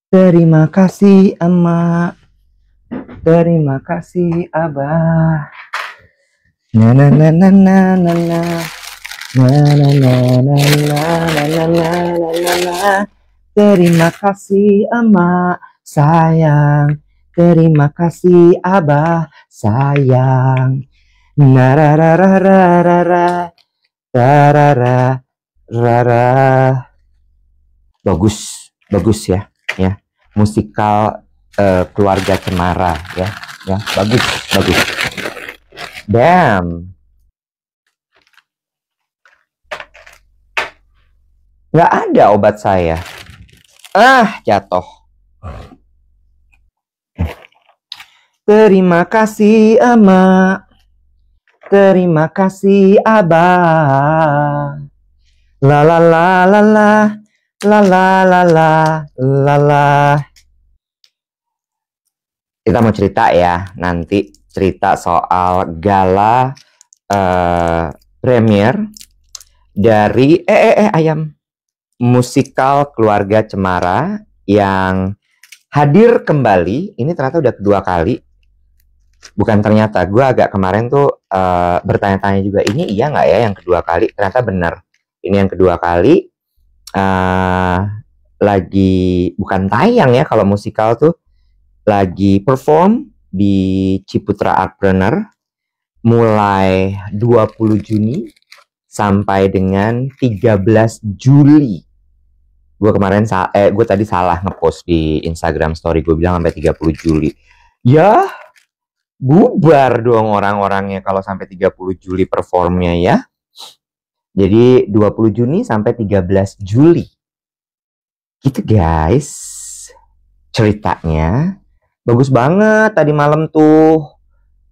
Terima kasih emak, terima kasih abah. Na na na na na na na na na na na na na na na. Terima kasih emak sayang, terima kasih abah sayang. Na ra ra ra ra ra ra ra ra ra ra. Bagus, bagus ya, ya. Musikal keluarga Cemara ya, ya bagus, bagus. Damn, nggak ada obat saya. Jatuh. Terima kasih emak, terima kasih abah. La la la la la la la la la la la. Kita mau cerita ya, nanti cerita soal gala premier dari ayam musikal keluarga Cemara yang hadir kembali. Ini ternyata udah kedua kali. Bukan ternyata, gue agak kemarin tuh bertanya-tanya juga, ini iya nggak ya yang kedua kali? Ternyata benar, ini yang kedua kali. Lagi bukan tayang ya, kalau musikal tuh lagi perform di Ciputra Artpreneur mulai 20 Juni sampai dengan 13 Juli. Gue kemarin gue tadi salah ngepost di Instagram story, gue bilang sampai 30 Juli. Ya, bubar dong orang-orangnya kalau sampai 30 Juli performnya ya. Jadi 20 Juni sampai 13 Juli. Gitu guys. Ceritanya bagus banget tadi malam tuh.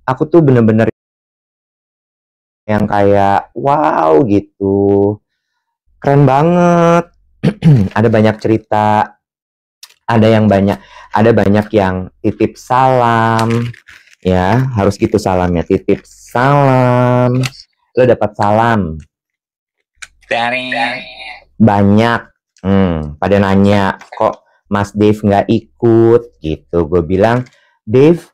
Aku tuh bener-bener yang kayak wow gitu. Keren banget. Ada banyak cerita. Ada banyak yang titip salam. Ya, harus gitu salamnya. Titip salam. Lo dapat salam dari banyak. Pada nanya kok Mas Dave nggak ikut gitu. Gue bilang, Dave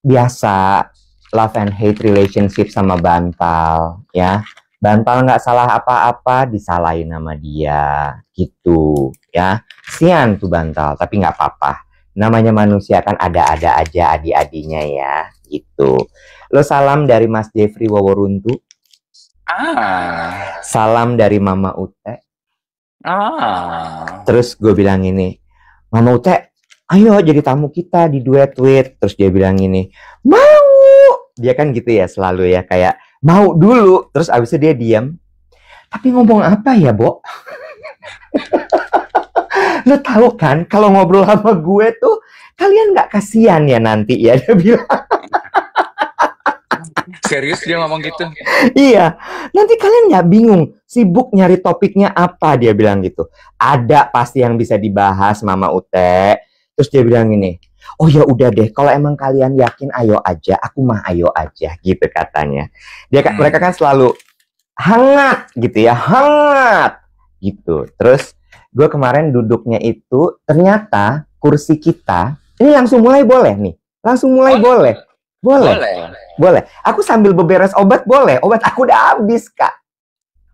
biasa love and hate relationship sama Bantal ya. Bantal nggak salah apa-apa, disalahin sama dia gitu ya. Sian tuh Bantal, tapi nggak apa-apa. Namanya manusia kan ada-ada aja adik-adiknya ya gitu. Lo salam dari Mas Jeffrey Woworuntu. Salam dari Mama Ute. Terus gue bilang ini, Mama Ute, ayo jadi tamu kita di duet with. Terus dia bilang ini, mau. Dia kan gitu ya selalu ya, kayak mau dulu. Terus abis itu dia diam. Tapi ngomong apa ya, Bo? Lo tahu kan, kalau ngobrol sama gue tuh, kalian nggak kasihan ya nanti ya, dia bilang. Serius dia ngomong gitu? Iya, nanti kalian nggak bingung, sibuk nyari topiknya apa, dia bilang gitu. Ada pasti yang bisa dibahas, Mama Ute. Terus dia bilang ini, oh ya udah deh, kalau emang kalian yakin ayo aja, aku mah ayo aja, gitu katanya. Mereka kan selalu hangat gitu ya, hangat gitu. Terus gue kemarin duduknya itu, ternyata kursi kita, ini langsung mulai boleh nih, langsung mulai boleh. Boleh. Aku sambil beberes obat boleh. Obat aku udah habis, Kak.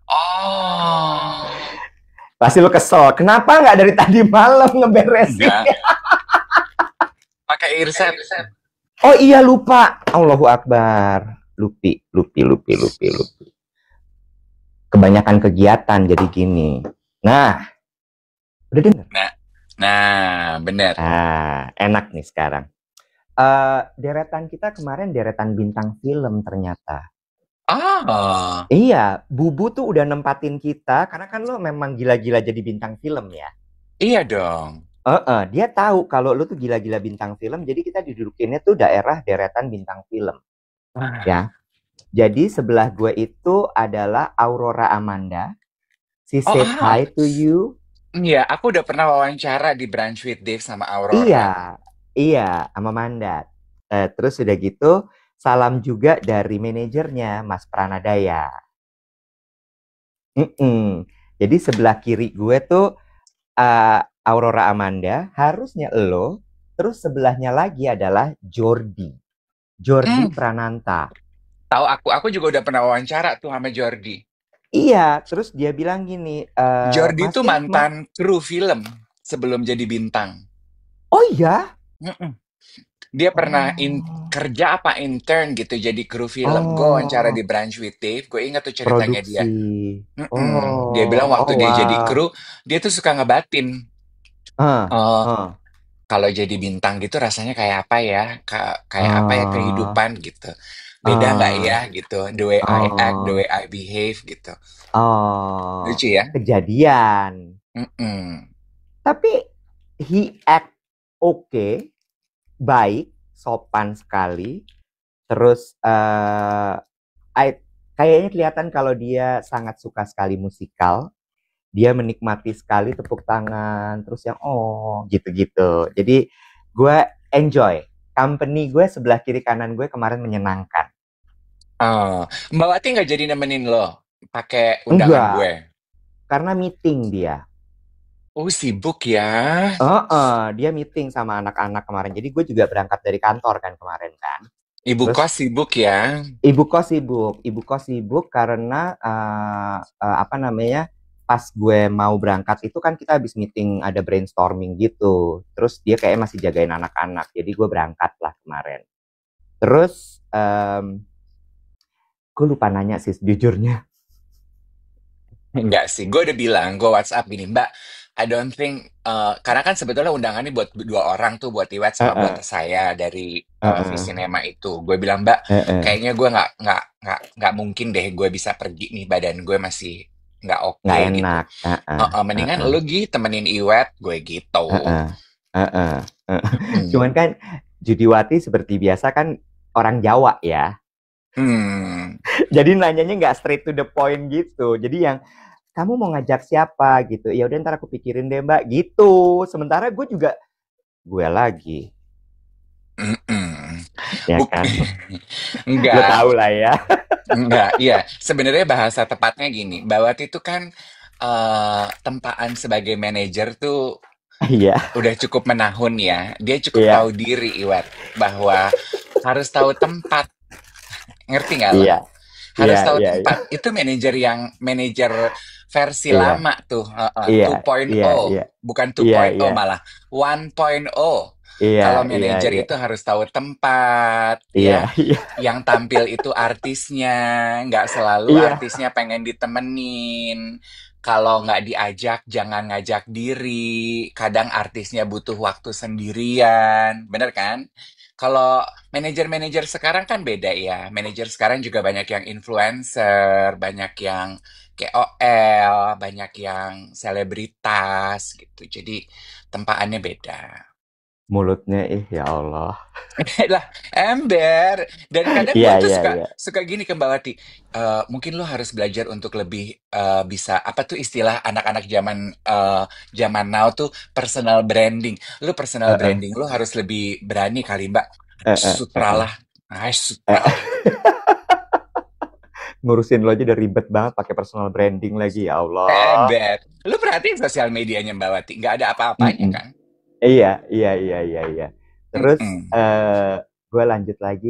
Oh. Pasti lu kesel. Kenapa nggak dari tadi malam ngeberesin? Pakai resep. Oh iya lupa. Allahu Akbar. Lupi. Kebanyakan kegiatan jadi gini. Nah, udah denger? Nah, bener. Enak nih sekarang. Deretan kita kemarin deretan bintang film ternyata. Iya, Bubu tuh udah nempatin kita karena kan lo memang gila-gila jadi bintang film ya. Iya dong. Dia tahu kalau lo tuh gila-gila bintang film, jadi kita didudukinnya tuh daerah deretan bintang film. Ya. Jadi sebelah gue itu adalah Aurora Amanda. She said hi to you. Iya, aku udah pernah wawancara di Brunch with Dave sama Aurora. Iya, sama Mandat. Terus udah gitu, salam juga dari manajernya, Mas Pranadaya. Jadi sebelah kiri gue tuh Aurora Amanda, harusnya lo, terus sebelahnya lagi adalah Jordi. Jordi Hmm, Prananta. tahu aku juga udah pernah wawancara tuh sama Jordi. Iya, terus dia bilang gini, Jordi Mas tuh Hikmat. mantan kru film sebelum jadi bintang. Oh iya? Mm-mm. Dia pernah Oh, kerja apa intern gitu jadi kru film. Gue wawancara di oh, Brunch with Dave. Gue ingat tuh ceritanya dia. produksi. Mm-mm. Dia bilang Oh, waktu oh dia jadi wow. kru, dia tuh suka ngebatin. Ah, eh ah, Kalau jadi bintang gitu rasanya kayak apa ya? Kayak apa ya ah, kehidupan gitu. Beda nggak ya ah, gitu. The way I act, the way ah, I behave gitu. oh, Lucu ya? kejadian. Mm-mm. Tapi he act oke, baik, sopan sekali. Terus kayaknya kelihatan kalau dia sangat suka sekali musikal. Dia menikmati sekali tepuk tangan, terus yang oh gitu-gitu. Jadi gue enjoy. Company gue sebelah kiri kanan gue kemarin menyenangkan. Oh, Mbak Wati nggak jadi nemenin lo pakai undangan gue. Enggak, karena meeting dia. Oh, sibuk ya. Dia meeting sama anak-anak kemarin. Jadi gue juga berangkat dari kantor kan kemarin kan. Ibu Terus kos sibuk ya. ibu kos sibuk karena apa namanya? Pas gue mau berangkat itu kan kita habis meeting ada brainstorming gitu. Terus dia kayak masih jagain anak-anak. Jadi gue berangkat lah kemarin. Terus gue lupa nanya sih sejujurnya. Enggak sih, gue udah bilang, gue WhatsApp gini, Mbak, I don't think, karena kan sebetulnya undangannya buat dua orang tuh, buat Iwet sama buat Heeh, saya dari heeh, Visinema itu. Gue bilang, Mbak, heeh. kayaknya gue nggak mungkin deh gue bisa pergi nih, badan gue masih nggak oke Nggak gitu. enak. Heeh, Mendingan heeh, lu temenin Iwet, gue gitu. heeh, heeh, heeh. Mm-mm. Cuman kan Judiwati seperti biasa kan orang Jawa ya. Hmm. Jadi nanyanya nggak straight to the point gitu. Jadi yang kamu mau ngajak siapa gitu. Ya udah ntar aku pikirin deh Mbak gitu. Sementara gue juga gue lagi Mm-mm. ya Buk kan. Lo Enggak, tau lah ya. enggak, iya. Sebenarnya bahasa tepatnya gini, Bawat itu kan tempaan sebagai manajer tuh Iya, udah cukup menahun ya. Dia cukup tahu iya, diri, Iwat, bahwa harus tahu tempat. Ngerti nggak lo? iya, iya, Harus tahu iya, iya, tempat. Itu manajer versi iya, lama tuh, iya, 2.0, iya, iya, bukan iya, 2.0 iya, malah 1.0. iya, Kalau iya, manajer iya, itu harus tahu tempat, iya, ya. iya, Yang tampil itu artisnya, nggak selalu iya, artisnya pengen ditemenin. Kalau nggak diajak, jangan ngajak diri. Kadang artisnya butuh waktu sendirian, bener kan? Kalau manajer-manajer sekarang kan beda ya. Manajer sekarang juga banyak yang influencer, banyak yang KOL, banyak yang selebritas gitu. Jadi tempaannya beda. mulutnya ya Allah. Lah, ember. Dan kadang Iya, gue tuh iya, suka iya. suka gini ke Mbak Wati. Mungkin lo harus belajar untuk lebih bisa apa tuh istilah anak-anak zaman now tuh personal branding. Lo personal Heeh, branding lo harus lebih berani kali Mbak. heeh, heeh, Sutralah. Ah, sutralah. heeh. Ngurusin lo aja udah ribet banget pakai personal branding lagi ya Allah. Ember. Lo perhatiin sosial medianya Mbak Wati. Nggak ada apa-apanya Mm-mm. kan? Iya, iya, iya, iya, iya. Terus Mm-mm. gue lanjut lagi.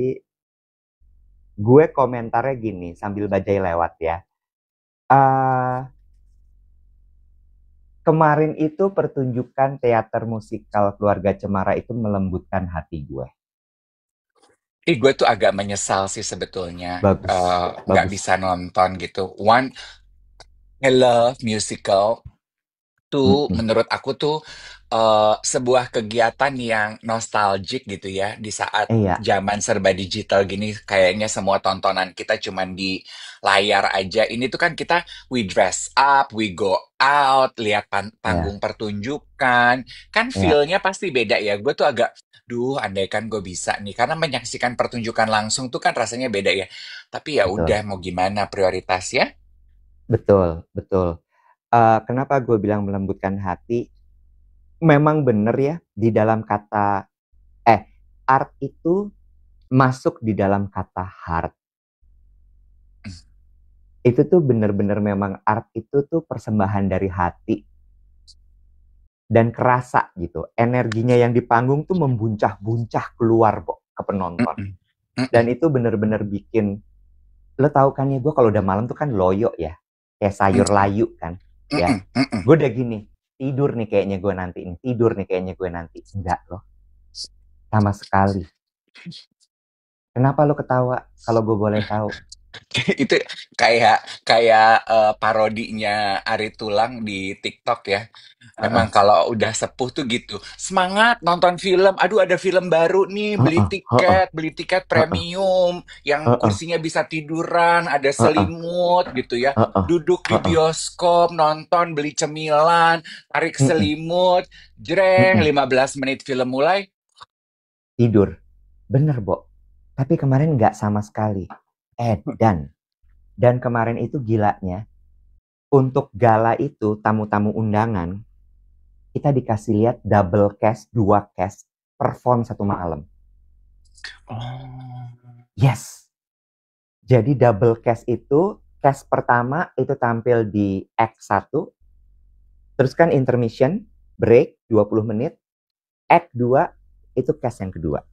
Gue komentarnya gini sambil bajai lewat ya. eh Kemarin itu pertunjukan teater musikal Keluarga Cemara itu melembutkan hati gue. Gue tuh agak menyesal sih sebetulnya Bagus, nggak bagus. bisa nonton gitu. One, I love musical. Tuh Mm-mm. menurut aku tuh sebuah kegiatan yang nostalgic gitu ya di saat Iya, zaman serba digital gini kayaknya semua tontonan kita cuman di layar aja. Ini tuh kan kita we dress up, we go out, lihat iya, panggung pertunjukan, kan iya, feel-nya pasti beda ya. Gue tuh agak duh andaikan gue bisa nih karena menyaksikan pertunjukan langsung tuh kan rasanya beda ya. Tapi ya udah betul, mau gimana prioritasnya? betul, betul. Kenapa gue bilang melembutkan hati? Memang bener ya di dalam kata eh art itu masuk di dalam kata heart. Itu tuh bener-bener memang art itu tuh persembahan dari hati. dan kerasa gitu. Energinya yang di panggung tuh membuncah-buncah keluar kok ke penonton. Mm-mm. Mm-mm. Dan itu bener-bener bikin, lo tau kan ya, gue kalau udah malam tuh kan loyo ya, kayak sayur Mm-mm. layu kan, ya. Mm-mm. Mm-mm. Gue udah gini, tidur nih kayaknya gue nanti, tidur nih kayaknya gue nanti. Enggak loh, sama sekali. Kenapa lo ketawa kalau gue boleh tahu? Itu kayak kayak parodinya Ari Tulang di TikTok ya. Heeh, Emang kalau udah sepuh tuh gitu. Semangat nonton film. Aduh ada film baru nih. heeh, heeh, Beli tiket heeh, premium yang heeh, kursinya bisa tiduran, ada heeh, selimut gitu ya. heeh, Duduk di heeh, bioskop, nonton, beli cemilan, tarik mm-mm, selimut, jreng, mm-mm. 15 menit film mulai. Tidur. Bener, Bo. Tapi kemarin nggak sama sekali. Dan kemarin itu gilanya, untuk gala itu tamu-tamu undangan, kita dikasih lihat double cast, dua cast, perform satu malam. Oh. Yes. Jadi double cast itu, cast pertama itu tampil di act 1, terus kan intermission, break 20 menit, act 2 itu cast yang kedua.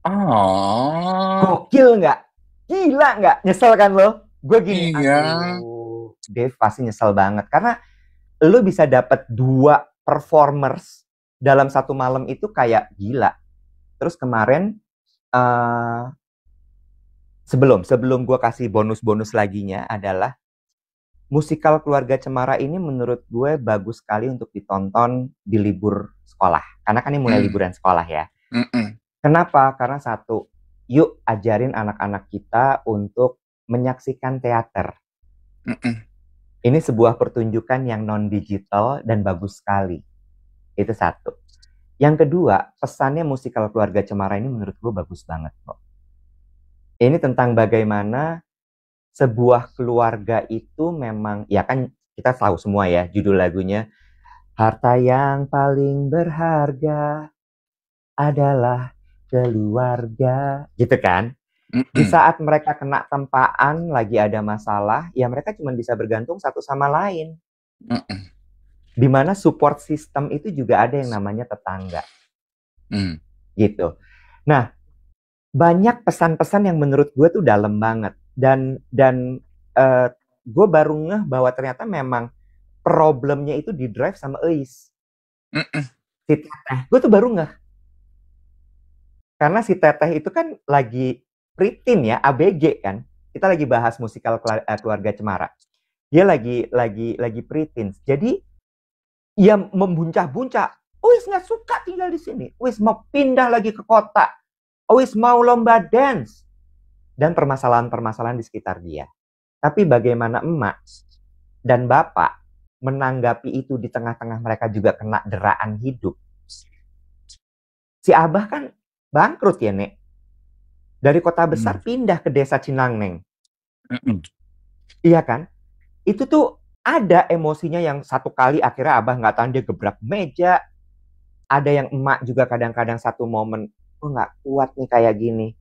Oh. Gokil nggak? Gila nggak? Nyesel kan lo? Gue gini, Iya. aduh, Dave pasti nyesel banget. Karena lo bisa dapat dua performers dalam satu malam itu kayak gila. Terus kemarin, uh, sebelum gue kasih bonus-bonus laginya adalah musikal Keluarga Cemara ini menurut gue bagus sekali untuk ditonton di libur sekolah. Karena kan ini mulai Mm. liburan sekolah ya. Mm-mm. Kenapa? Karena satu, yuk ajarin anak-anak kita untuk menyaksikan teater. Mm-mm. Ini sebuah pertunjukan yang non-digital dan bagus sekali. Itu satu. Yang kedua, pesannya musikal Keluarga Cemara ini menurut gue bagus banget kok. Ini tentang bagaimana sebuah keluarga itu memang, ya kan kita tahu semua ya judul lagunya, harta yang paling berharga adalah keluarga, gitu kan? Di Mm-mm. saat mereka kena tempaan, lagi ada masalah, ya mereka cuma bisa bergantung satu sama lain. Mm-mm. Di mana support system itu juga ada yang namanya tetangga, Mm. gitu. Nah, banyak pesan-pesan yang menurut gue tuh dalam banget. Dan gue baru ngeh bahwa ternyata memang problemnya itu di drive sama Eis. Mm-mm. Si Teteh. Gue tuh baru ngeh. Karena si Teteh itu kan lagi preteen ya, ABG kan. Kita lagi bahas musikal Keluarga Cemara. Dia lagi preteen. Jadi ya membuncah-buncah. Wis nggak suka tinggal di sini. Wis mau pindah lagi ke kota. Wis mau lomba dance. Dan permasalahan-permasalahan di sekitar dia. Tapi bagaimana emak dan bapak menanggapi itu di tengah-tengah mereka juga kena deraan hidup. Si Abah kan bangkrut ya, Nek. Dari kota besar Mm. pindah ke desa Cinangneng. Mm-mm. Iya kan? Itu tuh ada emosinya yang satu kali akhirnya Abah nggak tahan dia gebrak meja. Ada yang emak juga kadang-kadang satu momen, oh nggak kuat nih kayak gini.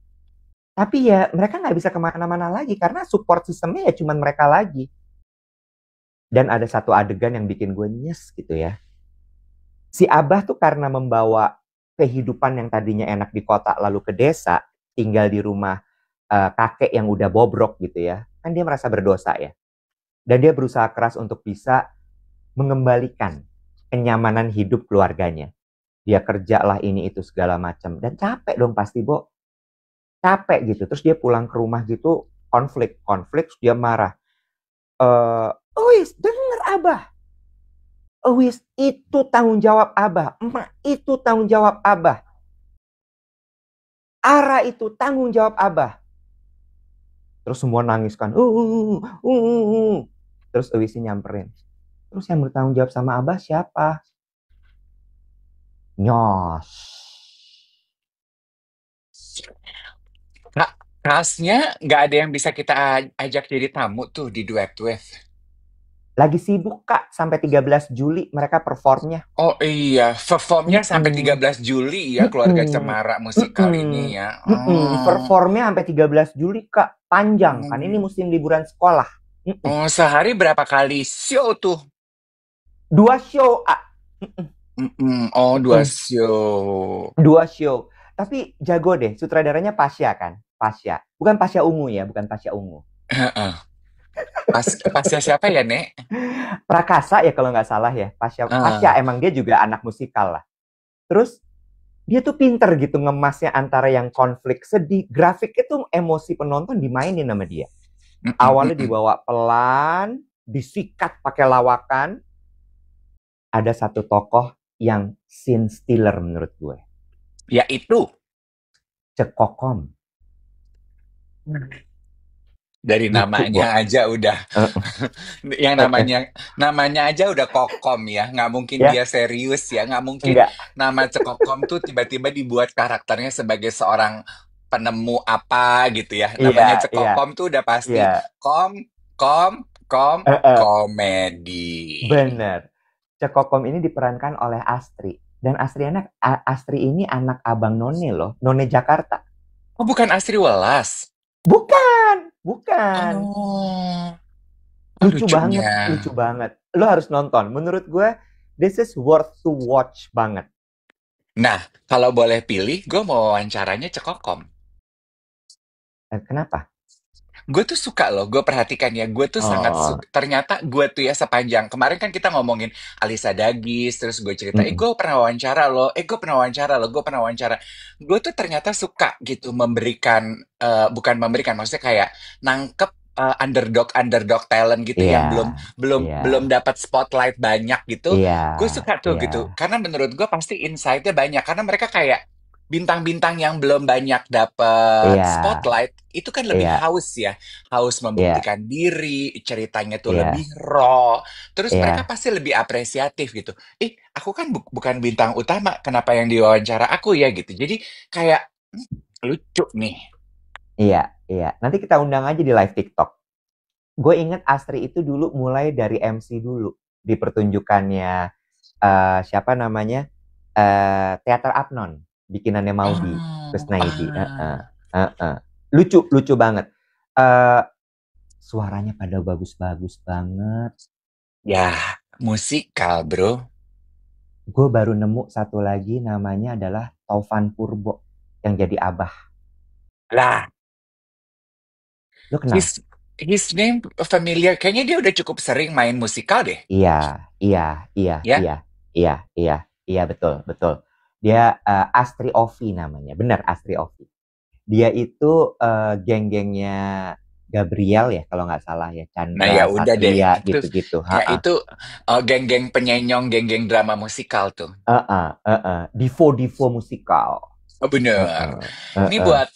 Tapi ya mereka nggak bisa kemana-mana lagi karena support sistemnya ya cuma mereka lagi. Dan ada satu adegan yang bikin gue nyes gitu ya. Si Abah tuh karena membawa kehidupan yang tadinya enak di kota lalu ke desa, tinggal di rumah kakek yang udah bobrok gitu ya. Kan dia merasa berdosa ya. Dan dia berusaha keras untuk bisa mengembalikan kenyamanan hidup keluarganya. Dia kerja lah ini itu segala macam. Dan capek dong pasti, Bo. Capek gitu. Terus dia pulang ke rumah gitu, konflik, dia marah. Wis, denger Abah. Wis, itu tanggung jawab Abah. Emak, itu tanggung jawab Abah. Ara itu tanggung jawab Abah. Terus semua nangis kan. Terus Ewisi nyamperin. Terus yang bertanggung jawab sama Abah siapa? Nyos. Kak, khasnya nggak ada yang bisa kita ajak jadi tamu tuh di Duet With. Lagi sibuk Kak, sampai 13 Juli mereka performnya. Oh iya, performnya sampai Mm-mm. 13 Juli ya Keluarga Mm-mm. Cemara musikal ini Mm-mm. ya. Mm-mm. Oh. Performnya sampai 13 Juli Kak. Panjang kan, ini Hmm. musim liburan sekolah. Mm-mm. Oh, sehari berapa kali show tuh? 2 show. Oh, dua Mm-mm. show. 2 show. Tapi jago deh, sutradaranya Pasha kan? Pasha. Bukan Pasha Ungu ya, bukan Pasha Ungu. Heeh. Pasnya siapa ya, Nek? Prakasa ya kalau nggak salah ya. Pasha, Ah, Pasha emang dia juga anak musikal lah. Terus dia tuh pinter gitu ngemasnya antara yang konflik sedih. Grafik itu emosi penonton dimainin sama dia. Awalnya mm. dibawa pelan, disikat pakai lawakan. Ada satu tokoh yang scene stealer menurut gue. Ya itu. Cekokom. Dari Lucu, namanya Bo. aja udah Uh, yang uh, uh. namanya aja udah kokom ya, nggak mungkin Ya, dia serius ya, nggak mungkin enggak. nama Cekokom tuh tiba-tiba dibuat karakternya sebagai seorang penemu apa gitu ya. Iya, Namanya iya, Cekokom tuh udah pasti iya. kom kom kom Uh, uh. komedi. Bener. Cekokom ini diperankan oleh Astri. Dan Astri ini anak abang None loh. None Jakarta. Oh, bukan Astri Welas. Bukan, bukan. Oh, oh Lucu banget, lucunya. lucu banget. Lo harus nonton. Menurut gue, this is worth to watch banget. Nah, kalau boleh pilih, gue mau wawancaranya Cekokom. Kenapa? Gue tuh suka loh, gue perhatikan ya, gue tuh sangat Oh, suka. Ternyata gue tuh ya sepanjang kemarin kan kita ngomongin Alisa Dagis, terus gue cerita, mm-mm. gue pernah wawancara loh, gue pernah wawancara loh, gue pernah wawancara. Gue tuh ternyata suka gitu memberikan, bukan memberikan, maksudnya kayak nangkep underdog underdog talent gitu Iya, yang belum belum iya, belum dapat spotlight banyak gitu. iya, Gue suka tuh iya, gitu, karena menurut gue pasti insight-nya banyak, karena mereka kayak bintang-bintang yang belum banyak dapat iya, spotlight itu kan lebih iya, haus ya, haus iya, membuktikan diri, ceritanya tuh lebih iya, raw, terus mereka iya, pasti lebih apresiatif gitu. Aku kan bukan bintang utama, kenapa yang diwawancara aku ya gitu. Jadi kayak lucu nih. iya, iya. Nanti kita undang aja di live TikTok. Gue inget Astri itu dulu mulai dari MC dulu di pertunjukannya siapa namanya Teater Apnon bikinannya Maudi Oh, Kusnaidi. Lucu lucu banget. Eh Suaranya pada bagus-bagus banget. ya musikal bro. Gue baru nemu satu lagi namanya adalah Taufan Purbo yang jadi Abah. Lah, Lo kenal? his his name familiar. Kayaknya dia udah cukup sering main musikal deh, Iya, iya, iya, ya. iya, iya, iya, iya, betul, betul. Dia Astri Ovi namanya, benar Astri Ovi. Dia itu geng-gengnya Gabriel ya kalau nggak salah ya, Nah Chandra, ya udah deh, Satria itu gitu-gitu. ya Ha-ha. itu geng-geng penyenyong, geng-geng drama musikal tuh. Divo Divo musikal. Oh, bener. Heeh, Ini heeh. buat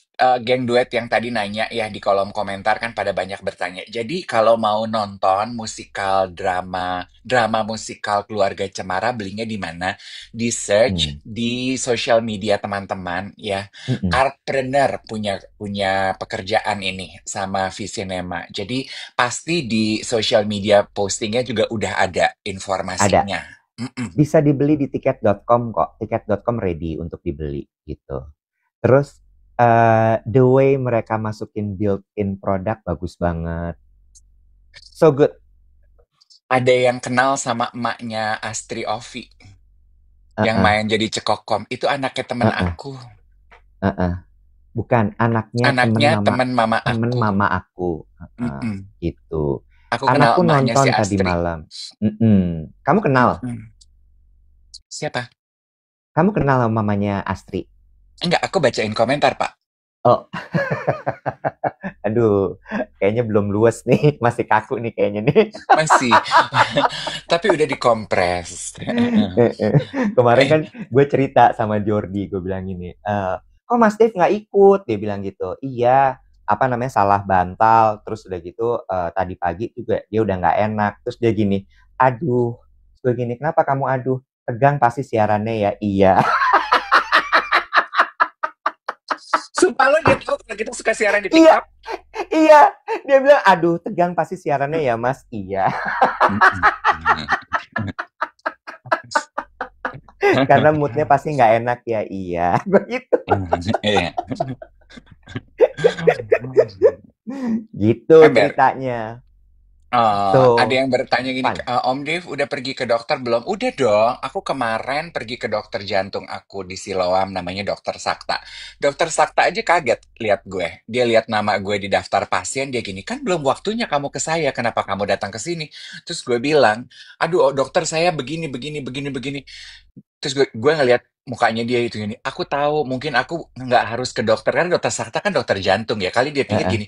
geng duet yang tadi nanya ya di kolom komentar kan pada banyak bertanya. Jadi kalau mau nonton musikal drama musikal Keluarga Cemara belinya di mana? Di search Hmm, di sosial media teman-teman ya. mm-mm. Artpreneur punya punya pekerjaan ini sama Visinema. Jadi pasti di sosial media postingnya juga udah ada Ada. informasinya. Mm-mm. Bisa dibeli di tiket.com kok. Tiket.com ready untuk dibeli gitu. Terus the way mereka masukin built-in produk bagus banget. So good. Ada yang kenal sama emaknya Astri Ovi yang Heeh, main jadi Cekokom. Itu anaknya temen heeh, aku. heeh. Bukan anaknya Anaknya temen mama temen aku. mama aku. Heeh, Mm-mm. gitu. Aku kenal Anakku emaknya si nonton tadi Astri. malam. Mm-mm. Kamu kenal? Mm-mm. Siapa? Kamu kenal sama mamanya Astri? Enggak, aku bacain komentar, Pak. Oh, aduh, kayaknya belum luas nih, masih kaku nih kayaknya nih. Masih. Tapi udah dikompres. Kemarin Eh, kan gue cerita sama Jordi, gue bilang gini, kok Mas Dev nggak ikut? Dia bilang gitu. Iya, apa namanya salah bantal. Terus udah gitu tadi pagi juga dia udah nggak enak. Terus dia gini, aduh, terus gue gini, kenapa kamu aduh? Tegang pasti siarannya ya. Iya, sumpah lo dia tahu kalau kita suka siaran di iya, TikTok? iya. Dia bilang, aduh, tegang pasti siarannya ya Mas. Iya, Mm-mm. karena moodnya pasti nggak enak ya. Iya, begitu. Iya. Gitu Ember, ceritanya. Ada So yang bertanya gini, fun. Om Dev udah pergi ke dokter belum? Udah dong, aku kemarin pergi ke dokter jantung aku di Siloam, namanya Dokter Sakta. Dokter Sakta aja kaget lihat gue. Dia lihat nama gue di daftar pasien, dia gini, kan belum waktunya kamu ke saya, kenapa kamu datang ke sini? Terus gue bilang, aduh dokter saya begini, begini, begini, begini. Terus gue ngeliat mukanya dia itu gini, aku tahu mungkin aku nggak harus ke dokter, kan dokter Sakta kan dokter jantung ya. Kali dia pikir Heeh, gini,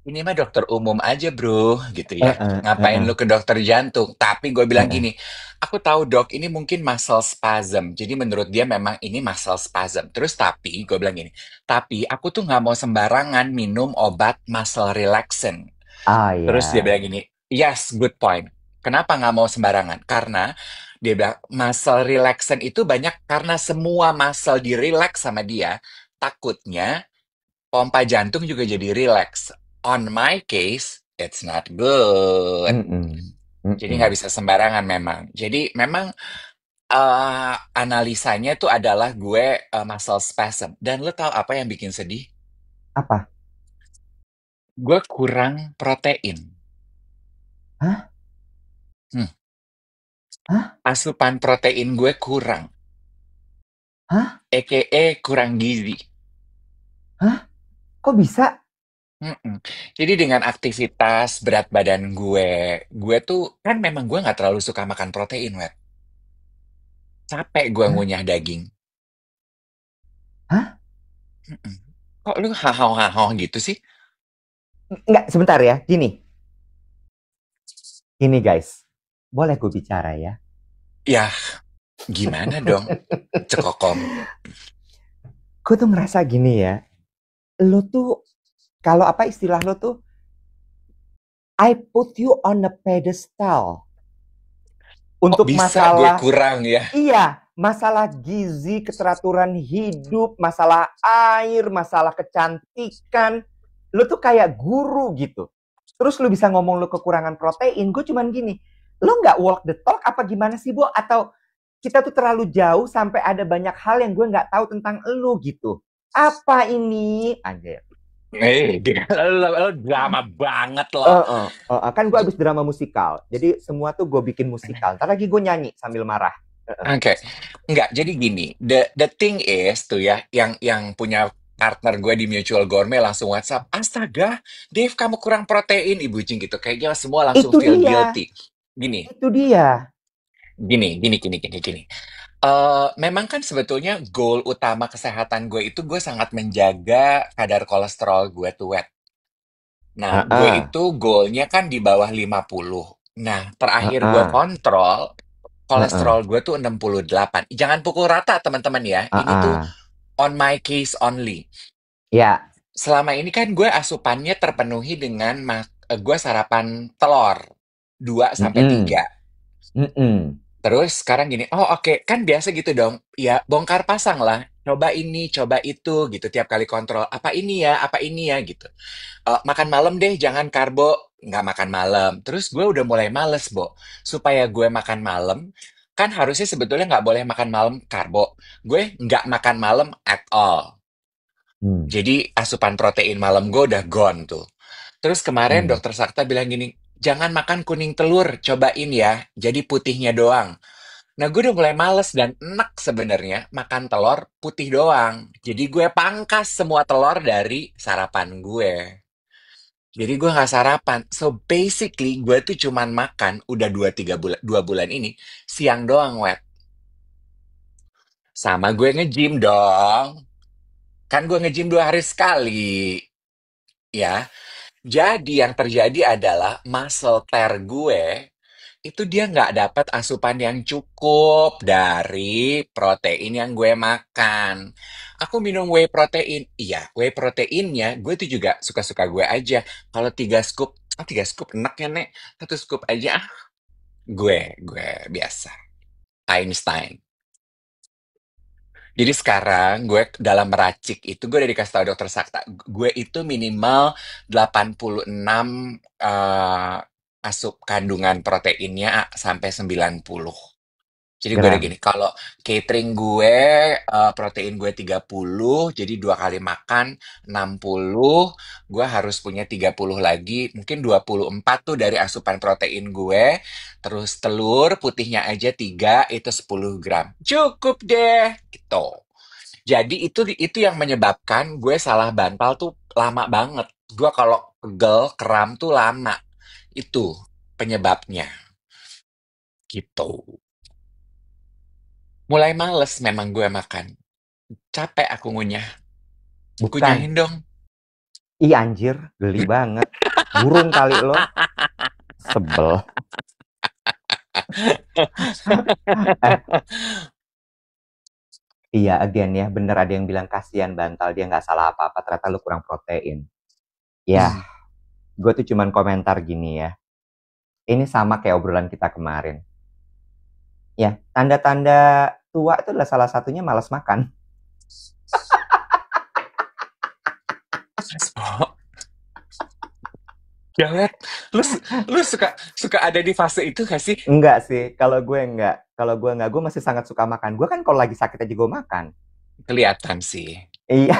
ini mah dokter umum aja bro, gitu ya. heeh, Ngapain heeh, lu ke dokter jantung? Tapi gue bilang heeh. gini, aku tahu dok, ini mungkin muscle spasm. Jadi menurut dia memang ini muscle spasm. Terus tapi, gue bilang gini, tapi aku tuh nggak mau sembarangan minum obat muscle relaxant. Ah Terus dia ya. bilang gini, yes, good point. Kenapa nggak mau sembarangan? Karena dia bilang muscle relaxant itu banyak karena semua muscle di relax sama dia, takutnya pompa jantung juga jadi relax. On my case, it's not good. Mm-mm, Jadi nggak mm-mm. bisa sembarangan memang. Jadi memang analisanya itu adalah gue muscle spasm. Dan lo tahu apa yang bikin sedih? Apa? Gue kurang protein. Hah? Hmm, Hah? asupan protein gue kurang. Hah? EKE kurang gizi. Hah? Kok bisa? Mm-mm. Jadi dengan aktivitas berat badan gue tuh kan memang gue nggak terlalu suka makan protein, wet. Capek gue Hah? ngunyah daging. Hah? Mm-mm. Kok lu hahau-hahau gitu sih? Enggak, sebentar ya. Gini, gini guys. Boleh gue bicara ya? Ya, gimana dong, cekokom? Gue tuh ngerasa gini ya. Lo tuh, kalau apa istilah lo tuh, I put you on a pedestal. Kok Untuk bisa gue masalah, kurang ya? iya, masalah gizi, keteraturan hidup, masalah air, masalah kecantikan. Lo tuh kayak guru gitu. Terus lu bisa ngomong lu kekurangan protein, gue cuman gini, lo nggak walk the talk apa gimana sih, Bo? Atau kita tuh terlalu jauh sampai ada banyak hal yang gue nggak tahu tentang lu gitu. Apa ini? Anjir. Lo drama banget loh. Kan gue abis drama musikal. Jadi semua tuh gue bikin musikal. Ntar lagi gue nyanyi sambil marah. Oke, enggak. Jadi gini, the thing is tuh ya, yang punya partner gue di Mutual Gourmet langsung WhatsApp, astaga, Dave kamu kurang protein, ibu Jing gitu. Kayaknya semua langsung Itu feel dia. guilty. Gini, Itu dia. gini. Memang kan sebetulnya goal utama kesehatan gue itu gue sangat menjaga kadar kolesterol gue tuh wet. Nah, gue Heeh. itu goalnya kan di bawah 50. Nah, terakhir gue Heeh. kontrol, Heeh. kolesterol gue tuh 68. Jangan pukul rata, teman-teman ya. Ini tuh Heeh. on my case only. Ya. Selama ini kan gue asupannya terpenuhi dengan gue sarapan telur 2 sampai Mm-mm. 3. Mm-mm. Terus sekarang gini, oh oke, kan biasa gitu dong. Ya, bongkar pasang lah. Coba ini, coba itu gitu tiap kali kontrol. Apa ini ya gitu. Makan malam deh, jangan karbo. Nggak makan malam. Terus gue udah mulai males, Bo. Supaya gue makan malam, kan harusnya sebetulnya nggak boleh makan malam karbo. Gue nggak makan malam at all. Hmm. Jadi asupan protein malam gue udah gone tuh. Terus kemarin Hmm. dokter Sakta bilang gini, jangan makan kuning telur, cobain ya. Jadi putihnya doang. Nah, gue udah mulai males dan enak sebenarnya makan telur putih doang. Jadi gue pangkas semua telur dari sarapan gue. Jadi gue nggak sarapan. So basically gue tuh cuman makan udah 2 3 bulan 2 bulan ini siang doang wet. Sama gue nge-gym dong. Kan gue nge-gym 2 hari sekali. Ya. Jadi yang terjadi adalah muscle tear gue itu dia nggak dapat asupan yang cukup dari protein yang gue makan. Aku minum whey protein. Iya, whey proteinnya gue tuh juga suka-suka gue aja. Kalau 3 scoop, 3 scoop enak ya, Nek. 1 scoop aja, gue biasa. Einstein. Jadi sekarang gue dalam meracik itu gue udah dikasih tahu dokter Sakta. Gue itu minimal 86 asup kandungan proteinnya sampai 90. Jadi gue udah gram. gini, kalau catering gue, protein gue 30, jadi 2 kali makan 60, gue harus punya 30 lagi, mungkin 24 tuh dari asupan protein gue, terus telur putihnya aja 3, itu 10 gram. Cukup deh, gitu. Jadi itu yang menyebabkan gue salah bantal tuh lama banget. Gue kalau pegel, kram tuh lama. Itu penyebabnya, gitu. Mulai males memang gue makan. Capek aku ngunyah. Bukan. Kunyahin dong. Ih anjir, geli banget. Burung kali lo. Sebel. Eh, iya again ya, bener ada yang bilang kasihan bantal dia nggak salah apa-apa, ternyata lu kurang protein. Ya, Hmm. gue tuh cuman komentar gini ya. Ini sama kayak obrolan kita kemarin. Ya, tanda-tanda tua itu adalah salah satunya malas makan. Oh, Jalet, lu suka suka ada di fase itu gak sih? Enggak sih, kalau gue enggak. Kalau gue enggak, gue masih sangat suka makan. Gue kan kalau lagi sakit aja gue makan. Kelihatan sih. Iya.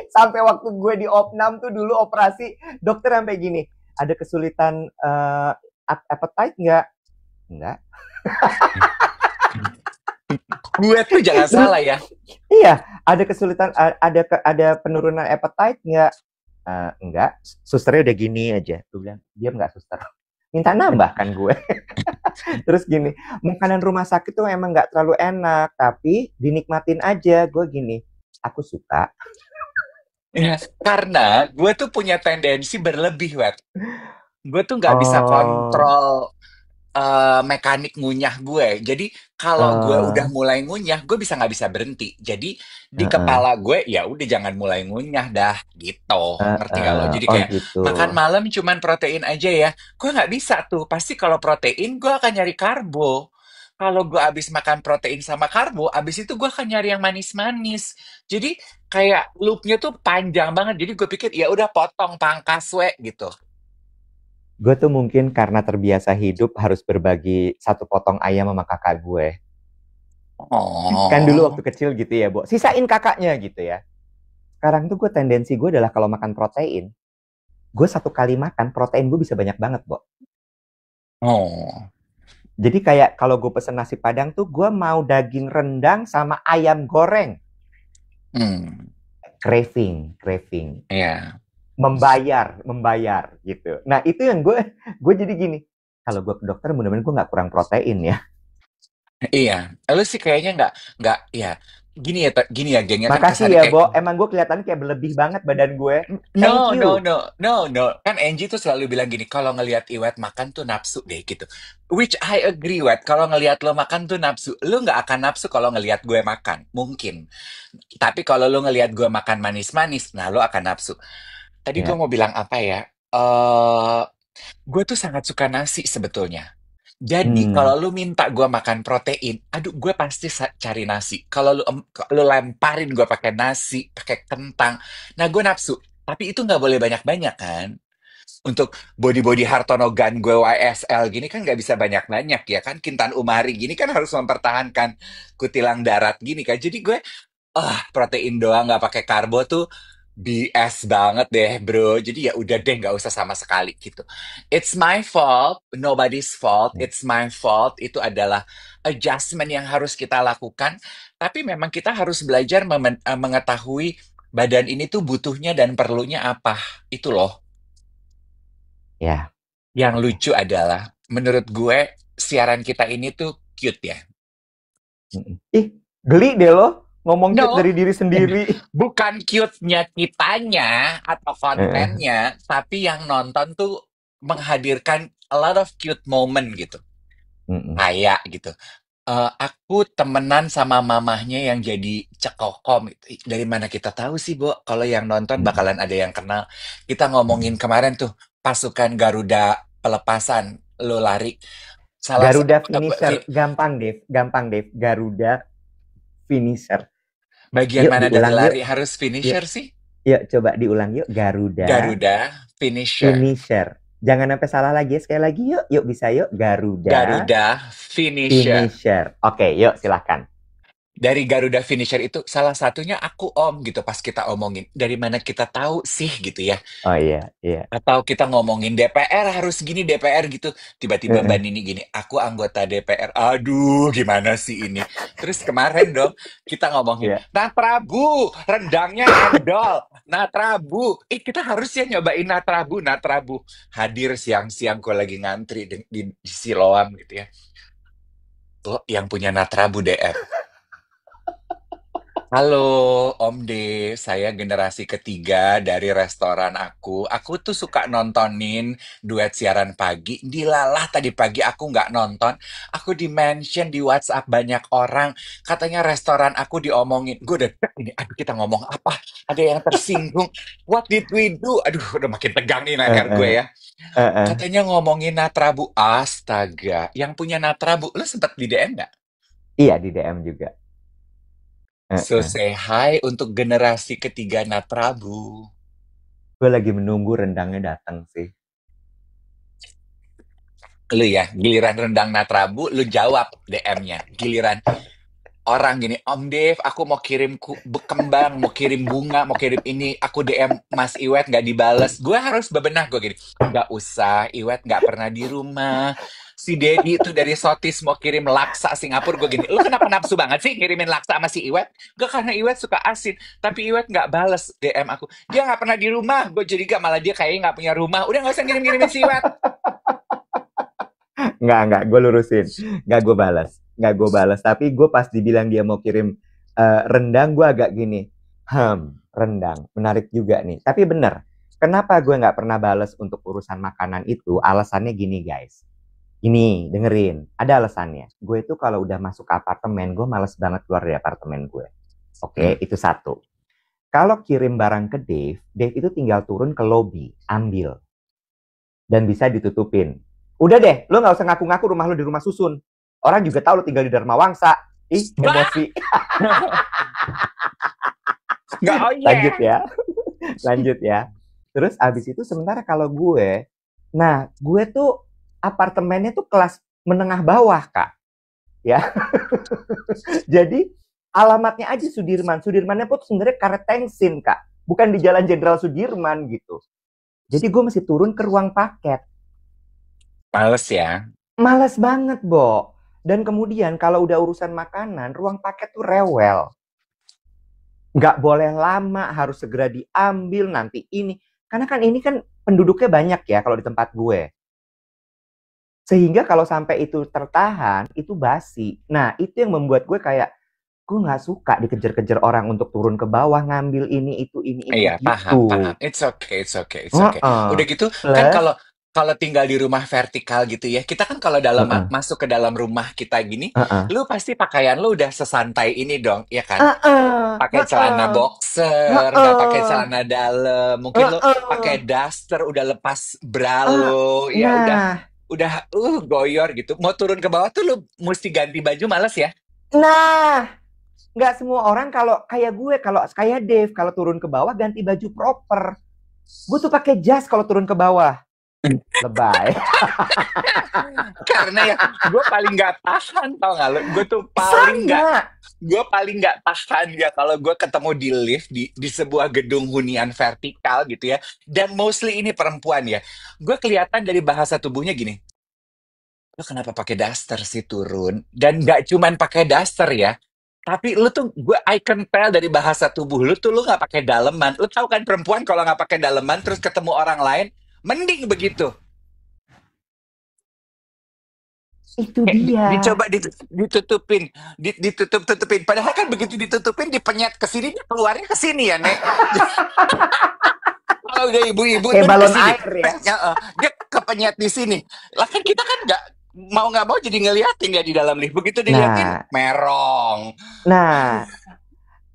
Sampai waktu gue di opnam tuh dulu operasi, dokter sampai gini, ada kesulitan appetite nggak? Enggak. Gue tuh jangan Terus salah ya. iya, ada kesulitan, ada penurunan appetite nggak? Enggak. Susternya udah gini aja. Gue bilang, diam nggak suster? Minta nambah kan gue. Terus gini, makanan rumah sakit tuh emang nggak terlalu enak, tapi dinikmatin aja. Gue gini, aku suka. Ya, karena gue tuh punya tendensi berlebih, Wet. Gue tuh nggak bisa Oh, kontrol mekanik ngunyah gue. Jadi kalau gue udah uh, mulai ngunyah, gue bisa nggak bisa berhenti. Jadi di uh, kepala gue ya udah jangan mulai ngunyah dah gitu. Ngerti nggak lo? Jadi oh kayak gitu. makan malam cuman protein aja ya. Gue nggak bisa tuh. Pasti kalau protein gue akan nyari karbo. Kalau gue abis makan protein sama karbo, abis itu gue akan nyari yang manis-manis. Jadi kayak loopnya tuh panjang banget. Jadi gue pikir ya udah potong pangkas we gitu. Gue tuh mungkin karena terbiasa hidup harus berbagi satu potong ayam sama kakak gue. Kan dulu waktu Oh. kecil gitu ya, Bo. Sisain kakaknya gitu ya. Sekarang tuh gue tendensi gue adalah kalau makan protein, gue satu kali makan protein gue bisa banyak banget, Bo. Oh. Jadi kayak kalau gue pesen nasi Padang tuh gue mau daging rendang sama ayam goreng. Hmm. Craving, craving. Ya. Membayar gitu. Nah itu yang gue jadi gini. Kalau gue ke dokter mudah-mudahan gue nggak kurang protein ya. Iya, lu sih kayaknya nggak, ya gini ya, gini ya, gengnya kan Makasih kesannya ya, kayak Bo. Emang gue kelihatan kayak berlebih banget badan gue. Thank no no you. no no no, kan Angie tuh selalu bilang gini, kalau ngelihat Iwet makan tuh nafsu deh gitu. Which I agree, Wet. Kalau ngelihat lo makan tuh nafsu, lu nggak akan nafsu kalau ngelihat gue makan, mungkin. Tapi kalau lu ngelihat gue makan manis-manis, nah lo akan nafsu. Tadi gue Ya. mau bilang apa ya? Eh, gue tuh sangat suka nasi sebetulnya. Jadi Hmm. kalau lu minta gue makan protein, aduh gue pasti cari nasi. Kalau lu lemparin gue pakai nasi, pakai kentang, nah gue nafsu. Tapi itu nggak boleh banyak-banyak kan? Untuk body-body Hartono Gun gue YSL gini kan nggak bisa banyak-banyak ya kan? Kintan Umari gini kan harus mempertahankan kutilang darat gini kan. Jadi gue protein doang nggak pakai karbo tuh BS banget deh bro. Jadi ya udah deh nggak usah sama sekali gitu. It's my fault, nobody's fault. Ya. It's my fault. Itu adalah adjustment yang harus kita lakukan. Tapi memang kita harus belajar mengetahui badan ini tuh butuhnya dan perlunya apa. Itu loh. Ya. Yang Oke. lucu adalah menurut gue siaran kita ini tuh cute ya. Mm-mm. Ih, geli deh lo ngomong cute No, dari diri sendiri. bukan cute-nya kitanya atau Heeh. kontennya, tapi yang nonton tuh menghadirkan a lot of cute moment gitu. Mm-mm. Kayak gitu. Aku temenan sama mamahnya yang jadi cekokom. Dari mana kita tahu sih, Bo? Kalau yang nonton Mm-mm. bakalan ada yang kenal. Kita ngomongin Mm-mm. kemarin tuh pasukan Garuda pelepasan lo lari. Salah Garuda finisher, gampang Dev, gampang Dev. Garuda finisher. bagian Yuk mana dari diulang yuk. lari harus Yuk, finisher sih? yuk coba diulang yuk. Garuda Garuda finisher. finisher. Jangan sampai salah lagi ya. Sekali lagi yuk. Yuk bisa yuk. Garuda Garuda Finisher. Finisher. Oke, yuk silahkan. Dari Garuda Finisher itu salah satunya aku Om gitu pas kita omongin. Dari mana kita tahu sih gitu ya. Oh iya, iya. Atau kita ngomongin DPR harus gini DPR gitu. Tiba-tiba Mbak Heeh. Nini gini, aku anggota DPR. Aduh, gimana sih ini? Terus kemarin dong kita ngomongin, Iya. nah Prabu, rendangnya endol. Nah Prabu, kita harus ya nyobain Nah Prabu. Nah Prabu hadir siang-siang kok lagi ngantri di Siloam gitu ya. Lo yang punya Nah Prabu DM. Halo Om D, saya generasi ketiga dari restoran aku. Aku tuh suka nontonin duet siaran pagi. Dilalah tadi pagi aku nggak nonton. Aku di-mention di WhatsApp banyak orang. Katanya restoran aku diomongin. Gue udah ini, aduh kita ngomong apa? Ada yang tersinggung. What did we do? Aduh udah makin tegang nih leher Heeh. gue ya. Heeh. Katanya ngomongin Natrabu. Astaga, yang punya Natrabu, lu sempet di DM nggak? Iya di DM juga. So Heeh. say hi untuk generasi ketiga Natrabu. Gue lagi menunggu rendangnya datang sih. Lu ya, giliran rendang Natrabu, lu jawab DM-nya. Giliran orang gini, Om Dev, aku mau kirim kembang, mau kirim bunga, mau kirim ini, aku DM Mas Iwet nggak dibales. Gue harus bebenah, gue gini, nggak usah, Iwet nggak pernah di rumah. Si Dedi itu dari Sotis mau kirim laksa Singapura, gue gini, lu kenapa nafsu banget sih ngirimin laksa sama si Iwet? Gak karena Iwet suka asin, tapi Iwet nggak bales DM aku. Dia nggak pernah di rumah, gue jadi gak malah dia kayaknya nggak punya rumah. Udah nggak usah ngirim-ngirimin si Iwet. Nggak, gue lurusin. Nggak gue balas. Nggak gue balas. Tapi gue pas dibilang dia mau kirim rendang, gue agak gini. Rendang. Menarik juga nih. Tapi bener. Kenapa gue nggak pernah balas untuk urusan makanan itu? Alasannya gini guys. Ini dengerin. Ada alasannya. Gue itu kalau udah masuk ke apartemen, gue males banget keluar dari apartemen gue. Hmm. Oke, itu satu. Kalau kirim barang ke Dave, Dave itu tinggal turun ke lobby, ambil. Dan bisa ditutupin. Udah deh, lo nggak usah ngaku-ngaku rumah lo di rumah susun. Orang juga tahu lo tinggal di Dharma Wangsa. Ih, Bah! emosi. Nggak, oh Lanjut yeah. ya, lanjut ya. Terus abis itu sementara kalau gue, nah gue tuh apartemennya tuh kelas menengah bawah kak, ya. Jadi alamatnya aja Sudirman. Sudirmannya pun sebenarnya karet tengsin kak, bukan di Jalan Jenderal Sudirman gitu. Jadi gue mesti turun ke ruang paket. Males ya. Males banget, Bo. Dan kemudian kalau udah urusan makanan, ruang paket tuh rewel. Nggak boleh lama, harus segera diambil nanti ini. Karena kan ini kan penduduknya banyak ya kalau di tempat gue. Sehingga kalau sampai itu tertahan, itu basi. Nah, itu yang membuat gue kayak, gue nggak suka dikejar-kejar orang untuk turun ke bawah, ngambil ini, itu, Iya, paham, paham. gitu. It's okay, it's okay, it's okay. Udah Uh-uh. gitu, kan Plus, kalau kalau tinggal di rumah vertikal gitu ya, kita kan kalau dalam uh-uh, masuk ke dalam rumah kita gini, uh-uh, lu pasti pakaian lu udah sesantai ini dong, ya kan? uh-uh, Pakai celana uh-uh, boxer, nggak pakai uh-uh, celana dalam, mungkin lu uh-uh. pakai daster, udah lepas bra Ah, lu, ya nah, udah goyor gitu. Mau turun ke bawah tuh lu mesti ganti baju males ya? nah, nggak semua orang kalau kayak gue, kalau kayak Dave, kalau turun ke bawah ganti baju proper. Gue tuh pakai jas kalau turun ke bawah. Lebay. Karena ya gue paling nggak tahan tau nggak lo, Sama. gue paling nggak tahan ya kalau gue ketemu di lift di sebuah gedung hunian vertikal gitu ya, dan mostly ini perempuan ya, gue kelihatan dari bahasa tubuhnya gini, lo kenapa pakai daster sih turun, dan nggak cuman pakai daster ya, tapi lu tuh gue I can tell dari bahasa tubuh lu tuh lu nggak pakai daleman. Lu tahu kan perempuan kalau nggak pakai daleman terus ketemu orang lain mending begitu. Itu Kayak dia. dicoba ditutupin, ditutup-tutupin. Padahal kan begitu ditutupin, dipenyet ke sini, dia keluarnya ke sini ya, Nek. Kalau udah ibu-ibu Kayak tuh ke balon sini, air ya. dia kepenyet di sini. Lah kan kita kan nggak mau jadi ngeliatin ya di dalam lift. Begitu diliatin, Nah, merong. nah,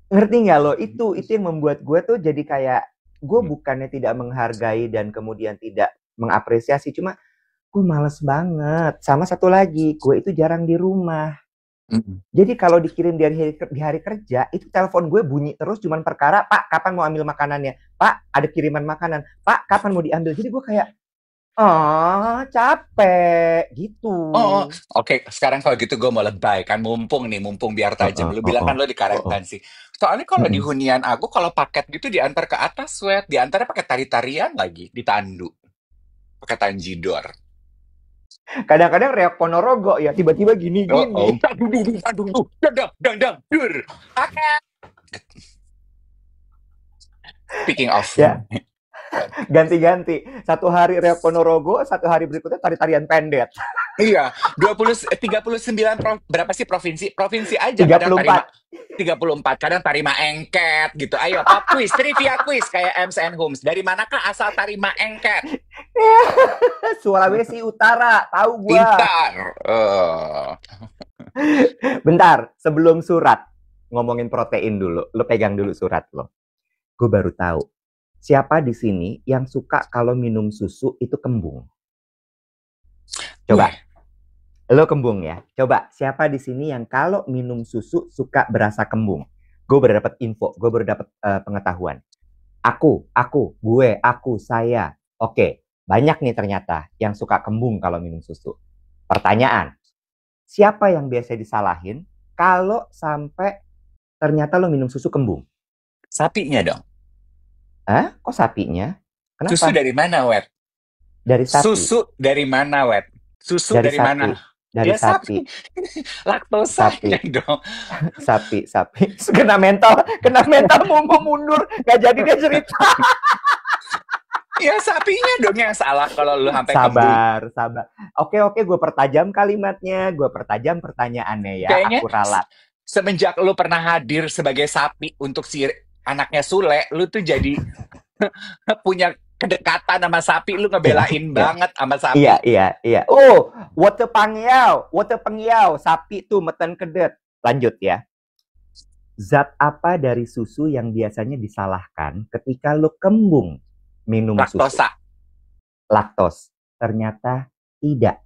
ngerti nggak lo? Itu yang membuat gue tuh jadi kayak gue bukannya tidak menghargai dan kemudian tidak mengapresiasi, cuma gue males banget. Sama satu lagi, gue itu jarang di rumah. Mm-mm. Jadi kalau dikirim di hari kerja, itu telepon gue bunyi terus cuman perkara, Pak, kapan mau ambil makanannya? Pak, ada kiriman makanan. Pak, kapan mau diambil? Jadi gue kayak, Capek gitu. Oh, oke. Sekarang kalau gitu gue mau lebay kan, mumpung biar tajam. Heeh, Lu bilang heeh, kan lo di heeh. Karangtansi. Soalnya kalau di Mm-mm. hunian aku kalau paket gitu diantar ke atas sweat, diantarnya pakai tari-tarian lagi, ditandu, pakai tanjidor. Kadang-kadang reok Ponorogo ya tiba-tiba Oh, oh. gini-gini. Tadung, dadang, dandang, dur. Oke. Speaking of, Ya, ganti-ganti. Satu hari reok Ponorogo, satu hari berikutnya tari-tarian pendet. iya, 39 berapa sih provinsi? Provinsi aja Tiga kadang puluh tarima empat. 34, kadang tarima engket gitu. Ayo, pop quiz, trivia quiz kayak Ems and Hums. Dari manakah asal tarima engket? Sulawesi Utara, tahu gua. Pintar. Bentar, sebelum surat, ngomongin protein dulu. Lo pegang dulu surat lo. Gue baru tahu. Siapa di sini yang suka kalau minum susu itu kembung? Gue, Coba, lo kembung ya. Coba, siapa di sini yang kalau minum susu suka berasa kembung? Gue baru dapat info, gue baru dapat pengetahuan. Saya. Oke, banyak nih ternyata yang suka kembung kalau minum susu. Pertanyaan, siapa yang biasa disalahin kalau sampai ternyata lo minum susu kembung? sapinya dong. Hah? Kok sapinya? Susu Kenapa? dari mana, Wet? Dari sapi. Susu dari mana, Wet? Susu Dari dari sapi. mana? Dari Ya sapi. sapi. Laktosanya Sapi. dong. Sapi. Kena mental mau mundur. Gak jadi dia cerita. Ya sapinya dong yang salah kalau lu sampai kembung. Sabar. Oke, gue pertajam kalimatnya. Gue pertajam pertanyaannya ya. Kayaknya Aku ralat. semenjak lu pernah hadir sebagai sapi untuk si anaknya Sule, lu tuh jadi punya kedekatan sama sapi, lu Ya, ngebelain ya. banget sama Iya, sapi. iya. Oh, water pengiau. Sapi tuh meten kedet. Lanjut ya. Zat apa dari susu yang biasanya disalahkan ketika lo kembung minum susu? Laktosa. Laktos. Ternyata tidak.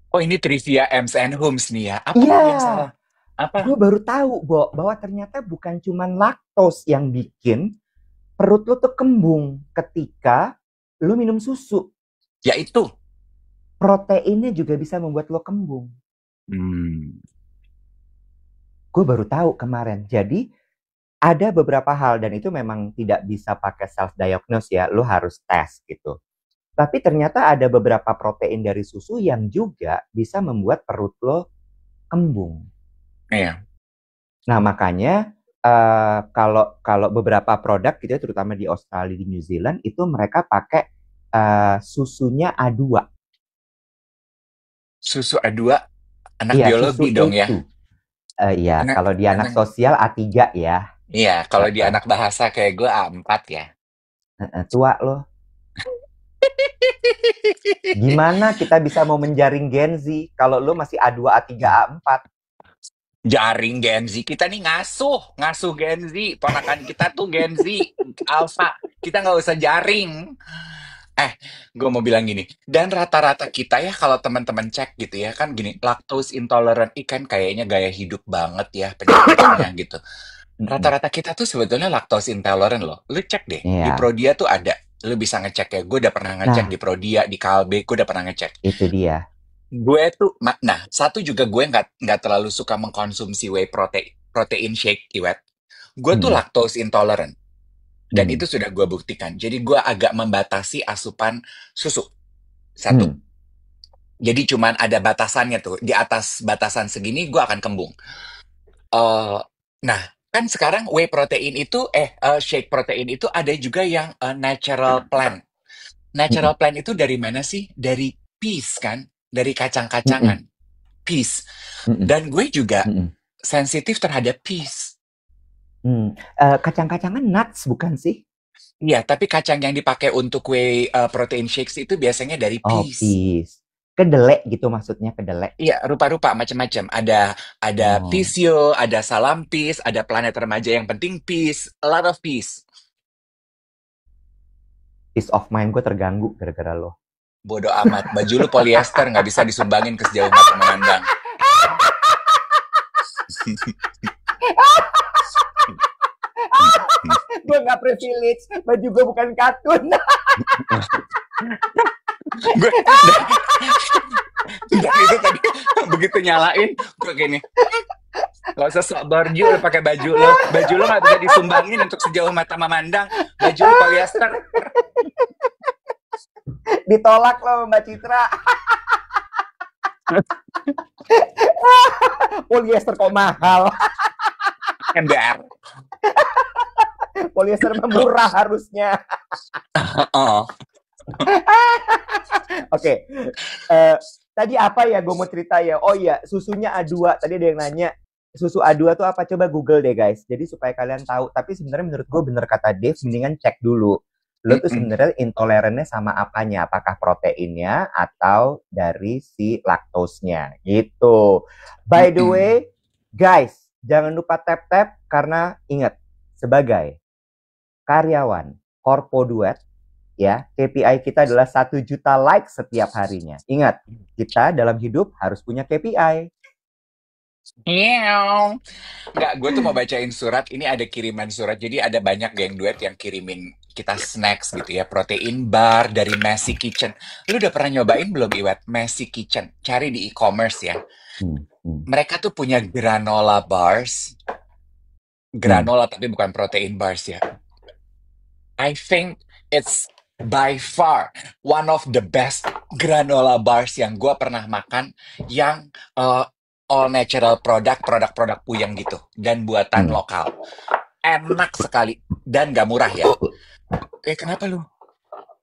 Oh ini trivia Ems and Hums nih ya. Apa Iya, yang salah? Apa? gue baru tahu, bahwa ternyata bukan cuma laktos yang bikin perut lo tuh kembung ketika lo minum susu. Ya itu. Proteinnya juga bisa membuat lo kembung. Hmm. Gue baru tahu kemarin. Jadi ada beberapa hal dan itu memang tidak bisa pakai self diagnose ya, lo harus tes gitu. Tapi ternyata ada beberapa protein dari susu yang juga bisa membuat perut lo kembung. Iya. Nah, makanya kalau kalau beberapa produk gitu ya, terutama di Australia, di New Zealand, itu mereka pakai susunya A2. Susu A2 anak Iya, susu biologi dong ya. A2. Iya, Anak, kalau di anak anak, sosial A3 ya. iya, kalau di anak bahasa kayak gue A4 ya. Tua loh. Gimana kita bisa mau menjaring Gen Z kalau lo masih A2, A3, A4? Jaring Gen Z. Kita nih ngasuh Gen Z. Ponakan kita tuh Gen Z, Alpha. Kita nggak usah jaring. Gue mau bilang gini. Dan rata-rata kita ya kalau teman-teman cek gitu ya kan gini, lactose intolerant ikan kayaknya gaya hidup banget ya penyakitnya gitu. Rata-rata kita tuh sebetulnya lactose intolerant loh. Lu cek deh, di Iya. Prodia tuh ada. Lu bisa ngecek ya. Gue udah pernah ngecek Nah, di Prodia, di Kalbe, gue udah pernah ngecek. itu dia. Gue tuh, nah satu juga gue nggak terlalu suka mengkonsumsi whey protein shake, Iwet. Gue tuh Mm-mm. lactose intolerant. Dan Mm. itu sudah gue buktikan. Jadi gue agak membatasi asupan susu. Satu. Mm. Jadi cuman ada batasannya tuh. Di atas batasan segini gue akan kembung. Eh, nah, kan sekarang whey protein itu, shake protein itu ada juga yang natural plant. Mm-mm. Natural plant itu dari mana sih? Dari peas kan? Dari kacang-kacangan. Mm-mm. Peas. Mm-mm. Dan gue juga Mm-mm. sensitif terhadap peas. Kacang-kacangan nuts bukan sih? Iya, tapi kacang yang dipakai untuk whey protein shakes itu biasanya dari Oh, peas. peas. Kedelai gitu maksudnya, kedelai. Iya, rupa-rupa macam-macam. Ada Oh, Pisio, ada Salampis, ada Planet Remaja yang penting peace, a lot of peace. peace of mind gue terganggu gara-gara lo. Bodoh amat. Baju lu polyester nggak bisa disumbangin ke sejauh mata memandang. Gue nggak privilege, baju gue bukan katun. Gue dan, dan itu tadi begitu nyalain, gue gini, gak usah sok borju lo pakai baju lo nggak bisa disumbangin untuk sejauh mata memandang, baju lo polyester. Ditolak loh Mbak Citra. Polyester kok mahal. Ember. Polyester mah murah harusnya. Oh, Oke. Tadi apa ya gue mau cerita ya? Oh iya, susunya A2. Tadi ada yang nanya, susu A2 tuh apa? Coba Google deh guys. Jadi supaya kalian tahu. Tapi sebenarnya menurut gue bener kata Dave, mendingan cek dulu. Lo tuh mm-mm, sebenarnya intolerannya sama apanya? Apakah proteinnya atau dari si laktosnya gitu. By the way, mm-mm. guys, jangan lupa tap-tap karena ingat sebagai karyawan Korpo Duet ya, KPI kita adalah 1 juta like setiap harinya. Ingat, kita dalam hidup harus punya KPI. Meow. Nggak, gue tuh mau bacain surat. Ini ada kiriman surat. Jadi ada banyak geng duet yang kirimin kita snacks gitu ya. Protein bar dari Messy Kitchen. Lu udah pernah nyobain belum, Iwet? Messy Kitchen. Cari di e-commerce ya. Hmm, hmm, Mereka tuh punya granola bars. hmm, Granola tapi bukan protein bars ya. I think it's by far one of the best granola bars yang gue pernah makan, yang uh, all natural produk-produk puyeng gitu dan buatan hmm. lokal. Enak sekali dan gak murah ya. Kenapa lu?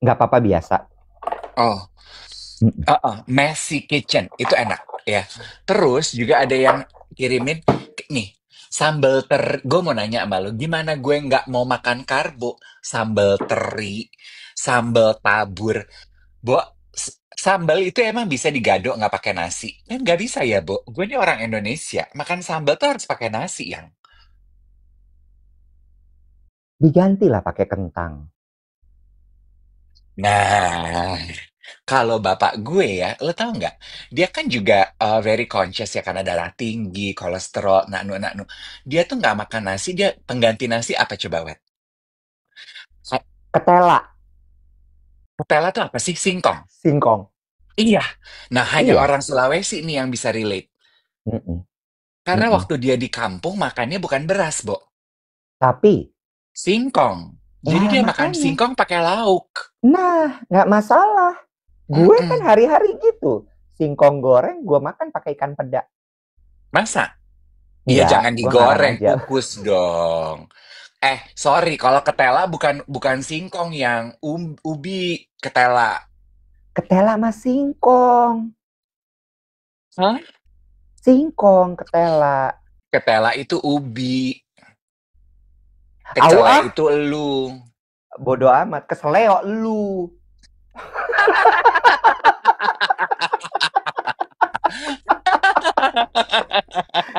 Nggak apa-apa biasa. Oh, Hmm, Messy Kitchen itu enak ya. Terus juga ada yang kirimin nih sambal gue mau nanya sama lu, gimana gue nggak mau makan karbo? Sambal teri, sambal tabur, Bo. Sambal itu emang bisa digaduk nggak pakai nasi? Kan nggak bisa ya, Bo. Gue ini orang Indonesia, makan sambal tuh harus pakai nasi yang. Digantilah pakai kentang. Nah, kalau bapak gue ya, lo tau nggak? Dia kan juga very conscious ya karena darah tinggi, kolesterol, naknu. Dia tuh nggak makan nasi, dia pengganti nasi apa coba, Wet? Ketela, Ketela tuh apa sih? Singkong. singkong. Iya. Nah, hanya Iya. orang Sulawesi nih yang bisa relate. Mm-mm, Karena mm-mm. waktu dia di kampung makannya bukan beras, Bo. Tapi, Singkong. Jadi ya dia makan makanya. singkong pakai lauk. Nah, nggak masalah. Gue kan Mm-mm. hari-hari gitu. Singkong goreng, gue makan pakai ikan peda. Masa? Iya, Enggak, jangan gue ngarang digoreng, aja. kukus dong. Sorry, kalau ketela bukan bukan singkong yang ubi ketela. Ketela mah singkong. Hah? Singkong, ketela. Ketela itu ubi, Au kecele ah, itu elu. bodo amat. Keseleo lu.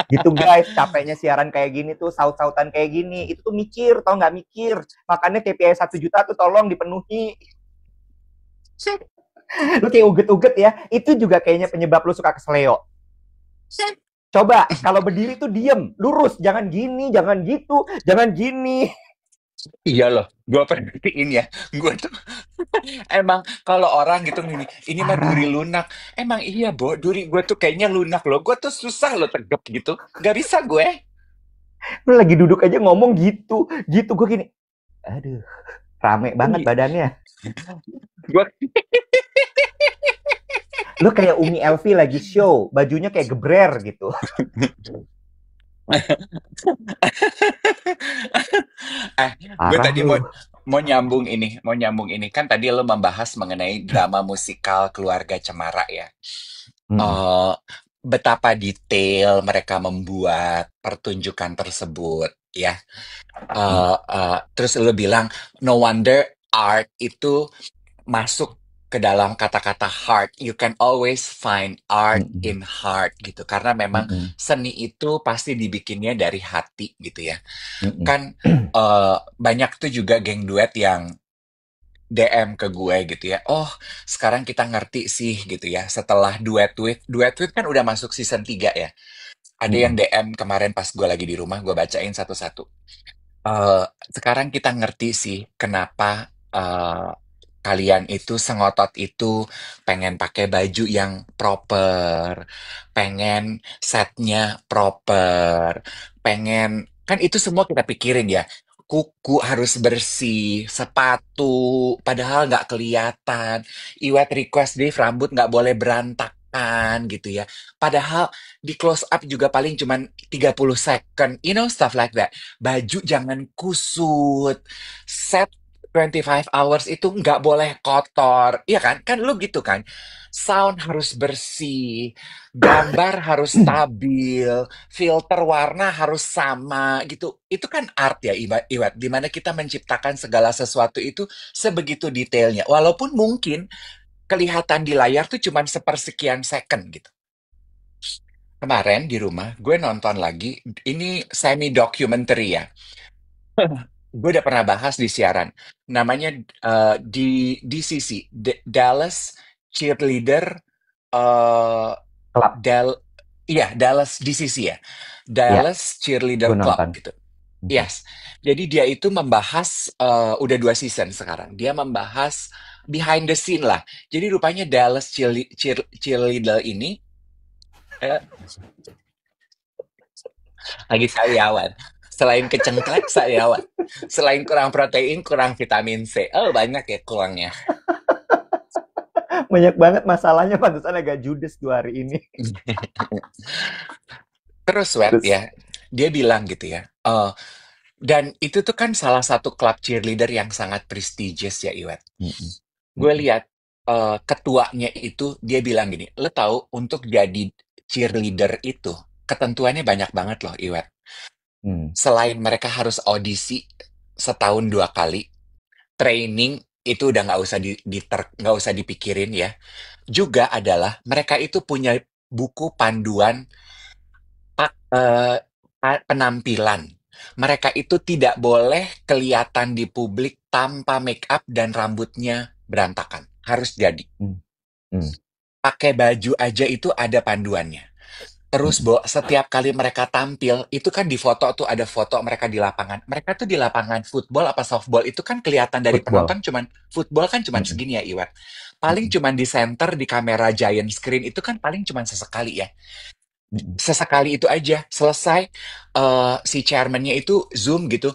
Gitu guys, capeknya siaran kayak gini tuh, saut-sautan kayak gini. Itu tuh mikir, tau nggak mikir. Makanya KPI 1 juta tuh tolong dipenuhi. Lu kayak uget-uget ya. Itu juga kayaknya penyebab lu suka keseleo. Coba, kalau berdiri tuh diem, lurus. Jangan gini, jangan gitu, jangan gini. Iya loh, gue perhatiin ya. Gue tuh emang kalau orang gitu ini mah duri Parah. lunak. Emang iya, Bo, duri gue tuh kayaknya lunak loh. Gue tuh susah loh tegap gitu. Gak bisa gue. Lu lagi duduk aja ngomong gitu. Gitu, gue gini. Aduh, rame banget Gue badannya. Lu kayak Umi Elvi lagi show, bajunya kayak gebrer gitu. gue Parah tadi mau lu. mau nyambung ini kan tadi lo membahas mengenai drama musikal Keluarga Cemara ya. Mm-mm, Eh, Betapa detail mereka membuat pertunjukan tersebut ya. Terus lo bilang no wonder art itu masuk ke dalam kata-kata heart. You can always find art mm-mm, in heart gitu. Karena memang mm-mm, seni itu pasti dibikinnya dari hati gitu ya. mm-mm, Kan banyak tuh juga geng duet yang DM ke gue gitu ya. Oh, sekarang kita ngerti sih gitu ya. Setelah duet tweet kan udah masuk season 3 ya. Ada yang mm-mm. DM kemarin pas gue lagi di rumah, gue bacain satu-satu. Eh, Sekarang kita ngerti sih kenapa kalian itu sengotot itu pengen pakai baju yang proper, pengen setnya proper, pengen kan itu semua kita pikirin ya. Kuku harus bersih, sepatu, padahal nggak kelihatan. Iwet request Dave rambut nggak boleh berantakan gitu ya. Padahal di close up juga paling cuman 30 second, stuff like that. Baju jangan kusut, set 25 hours itu nggak boleh kotor. Iya kan? Kan lu gitu kan? Sound harus bersih, gambar harus stabil, filter warna harus sama gitu. Itu kan art ya, Iwat. Dimana kita menciptakan segala sesuatu itu sebegitu detailnya. Walaupun mungkin kelihatan di layar tuh cuman sepersekian second gitu. Kemarin di rumah, gue nonton lagi, ini semi-documentary ya. Gue udah pernah bahas di siaran. Namanya di DCC, Dallas Cheerleader eh Klub. Dal iya Dallas DCC ya. Ya, Dallas gue Cheerleader Club nonton. gitu. Mhm. Yes. Jadi dia itu membahas udah 2 season sekarang. Dia membahas behind the scene lah. Jadi rupanya Dallas Cheerleader ini eh, lagi sariawan. Selain kecengklek, sariawan. Selain kurang protein, kurang vitamin C. Oh, banyak ya kurangnya. Banyak banget masalahnya, pantesan agak judes 2 hari ini. Terus, Wet, Terus, ya, dia bilang gitu ya. Dan itu tuh kan salah satu klub cheerleader yang sangat prestigious ya, Iwet. mhm, Gue mhm, lihat ketuanya itu, dia bilang gini, lo tahu untuk jadi cheerleader itu, ketentuannya banyak banget loh, Iwet. mmm, Selain mereka harus audisi setahun 2 kali, training itu udah nggak usah dipikirin ya. Juga adalah mereka itu punya buku panduan penampilan. Mereka itu tidak boleh kelihatan di publik tanpa make up dan rambutnya berantakan. Harus jadi. mmm, mmm, Pakai baju aja itu ada panduannya. Terus, mhm. setiap kali mereka tampil, itu kan di foto tuh ada foto mereka di lapangan. Mereka tuh di lapangan football apa softball itu kan kelihatan dari Football. penonton cuman football kan cuman Mhm, segini ya, Iwan. Paling mhm, cuman di center di kamera giant screen itu kan paling cuman sesekali ya. mhm, Sesekali itu aja selesai si chairman-nya itu zoom gitu.